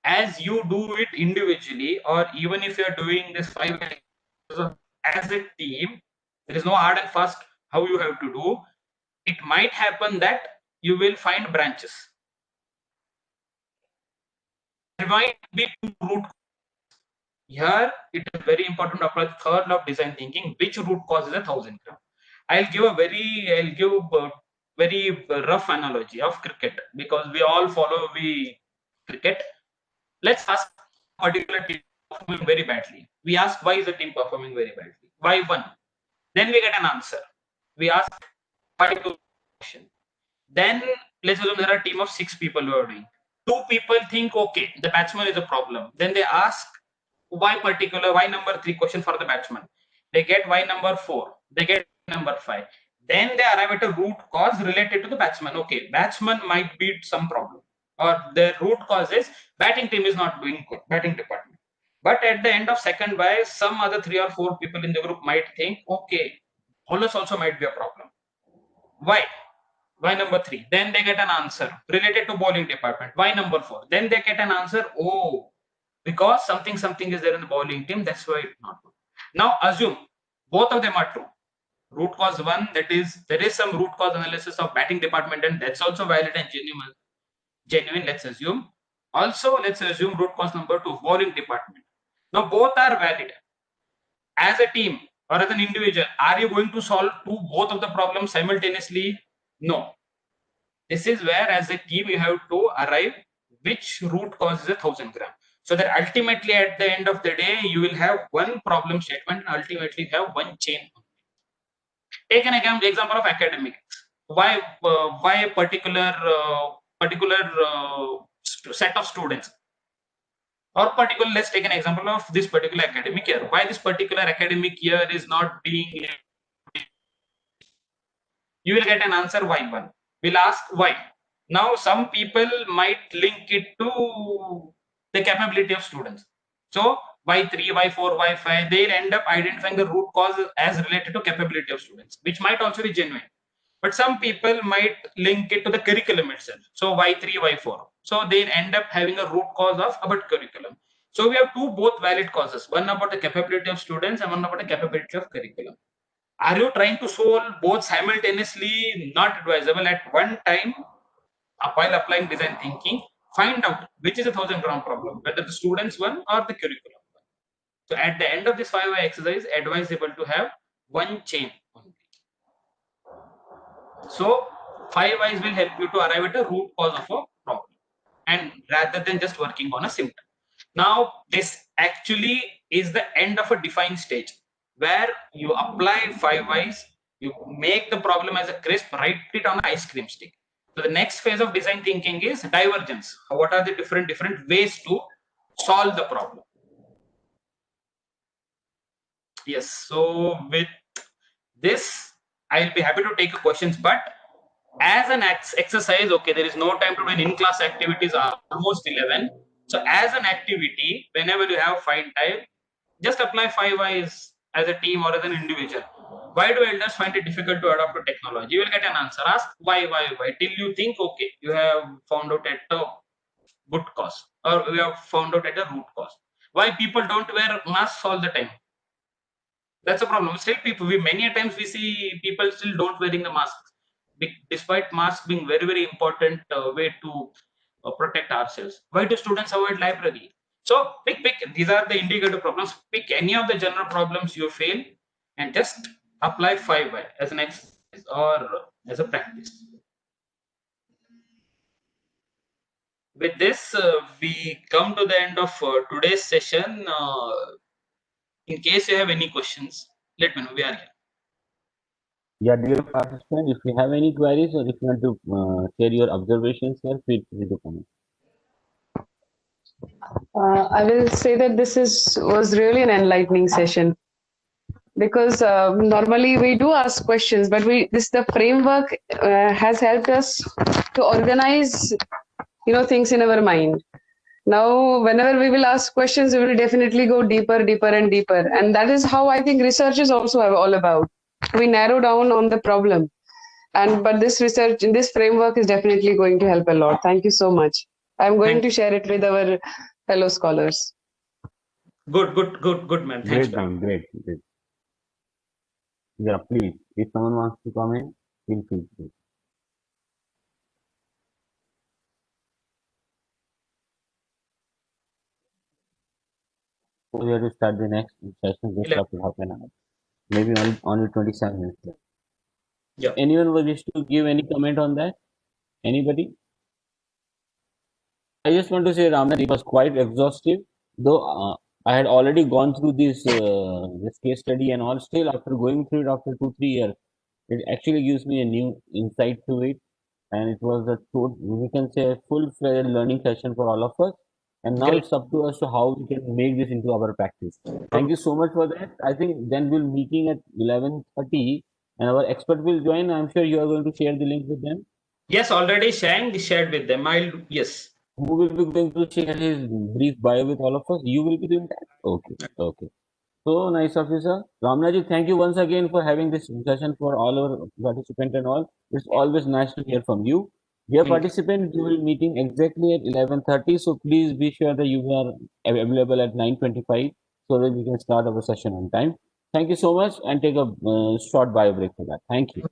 as you do it individually, or even if you are doing this 5 as a team, there is no hard and fast how you have to do. It might happen that you will find branches. There might be 2 root. Here it is very important to apply the 3rd law of design thinking, which root cause is 1,000 gram. I'll give a very rough analogy of cricket, because we all follow cricket. Let's ask a particular team performing very badly. We ask, why is the team performing very badly? Why 1? Then we get an answer. We ask, why 2? Then let's assume there are a team of 6 people who are doing. 2 people think, okay, the batsman is a problem. Then they ask, why number 3 question for the batsman. They get why number 4. They get number 5. Then they arrive at a root cause related to the batsman. Okay, batsman might be some problem, or the root cause is batting team is not doing good, batting department. But at the end of 2nd why, some other 3 or 4 people in the group might think, okay, bowlers also might be a problem. Why? Why number 3? Then they get an answer related to bowling department. Why number 4? Then they get an answer, oh, because something is there in the bowling team, that's why it's not good. Now assume both of them are true. Root cause 1, that is, there is some root cause analysis of batting department, and that's also valid and genuine, let's assume. Also, let's assume root cause number 2, bowling department. Now both are valid. As a team or as an individual, are you going to solve both of the problems simultaneously? No. This is where as a team you have to arrive which root cause is 1,000 gram. So that ultimately at the end of the day, you will have one problem statement and ultimately have one chain. Take an example of academics. Why a particular set of students, or let's take an example of this particular academic year. Why this particular academic year is not being, you will get an answer why 1. We'll ask why. Now some people might link it to the capability of students. So Y3, Y4, Y5, they'll end up identifying the root cause as related to capability of students, which might also be genuine. But some people might link it to the curriculum itself. So Y3, Y4. So they end up having a root cause of about curriculum. So we have two both valid causes, one about the capability of students and one about the capability of curriculum. Are you trying to solve both simultaneously? Not advisable at one time. While applying design thinking, find out which is a 1,000-ground problem, whether the students one or the curriculum one. So at the end of this 5 why exercise, advisable to have one chain only. So 5 whys will help you to arrive at a root cause of a problem, and rather than just working on a symptom. Now this actually is the end of a defined stage where you apply 5 whys, you make the problem as a crisp, write it on an ice cream stick. So the next phase of design thinking is divergence. What are the different ways to solve the problem? Yes. So with this, I'll be happy to take questions, but as an exercise, okay, there is no time to do an in-class activities, are almost 11. So as an activity, whenever you have fine time, just apply 5 whys as a team or as an individual. Why do elders find it difficult to adopt to technology? You will get an answer. Ask why, till you think, okay, you have found out at a good cause, or you have found out at a root cause. Why people don't wear masks all the time? That's a problem. Still, many a times we see people still don't wearing the masks, despite masks being very important way to protect ourselves. Why do students avoid library? So pick. These are the indicator problems. Pick any of the general problems you fail, and just apply 5 why as an exercise or as a practice. With this, we come to the end of today's session. In case you have any questions, let me know. We are here. Yeah, dear participant, if you have any queries or if you want to share your observations here, feel free to comment. I will say that this was really an enlightening session, because normally we do ask questions, but the framework has helped us to organize things in our mind. Now whenever we will ask questions, we will definitely go deeper and deeper, and that is how I think research is also all about. We narrow down on the problem, but this research in this framework is definitely going to help a lot. Thank you so much. I'm going to share it with our fellow scholars. Good, man. Thanks. Great. Yeah, please. If someone wants to comment, feel free to. We have to start the next session just after half an hour. Maybe only 27 minutes left. Yeah. Anyone wish to give any comment on that? Anybody? I just want to say, Ramnath, it was quite exhaustive. Though I had already gone through this case study and all, still after going through it after 2-3 years, it actually gives me a new insight to it. And it was we can say a full-fledged learning session for all of us. And now it's up to us to how we can make this into our practice. Thank you so much for that. I think then we'll meeting at 11:30 and our expert will join. I'm sure you are going to share the link with them. Yes, already shared with them. Yes. Who will be going to share his brief bio with all of us? You will be doing that? Okay. So nice of you, sir. Ramnaji, thank you once again for having this session for all our participants and all. It's always nice to hear from you. Dear participants, we will be meeting exactly at 11:30. So please be sure that you are available at 9:25 so that we can start our session on time. Thank you so much and take a short bio break for that. Thank you.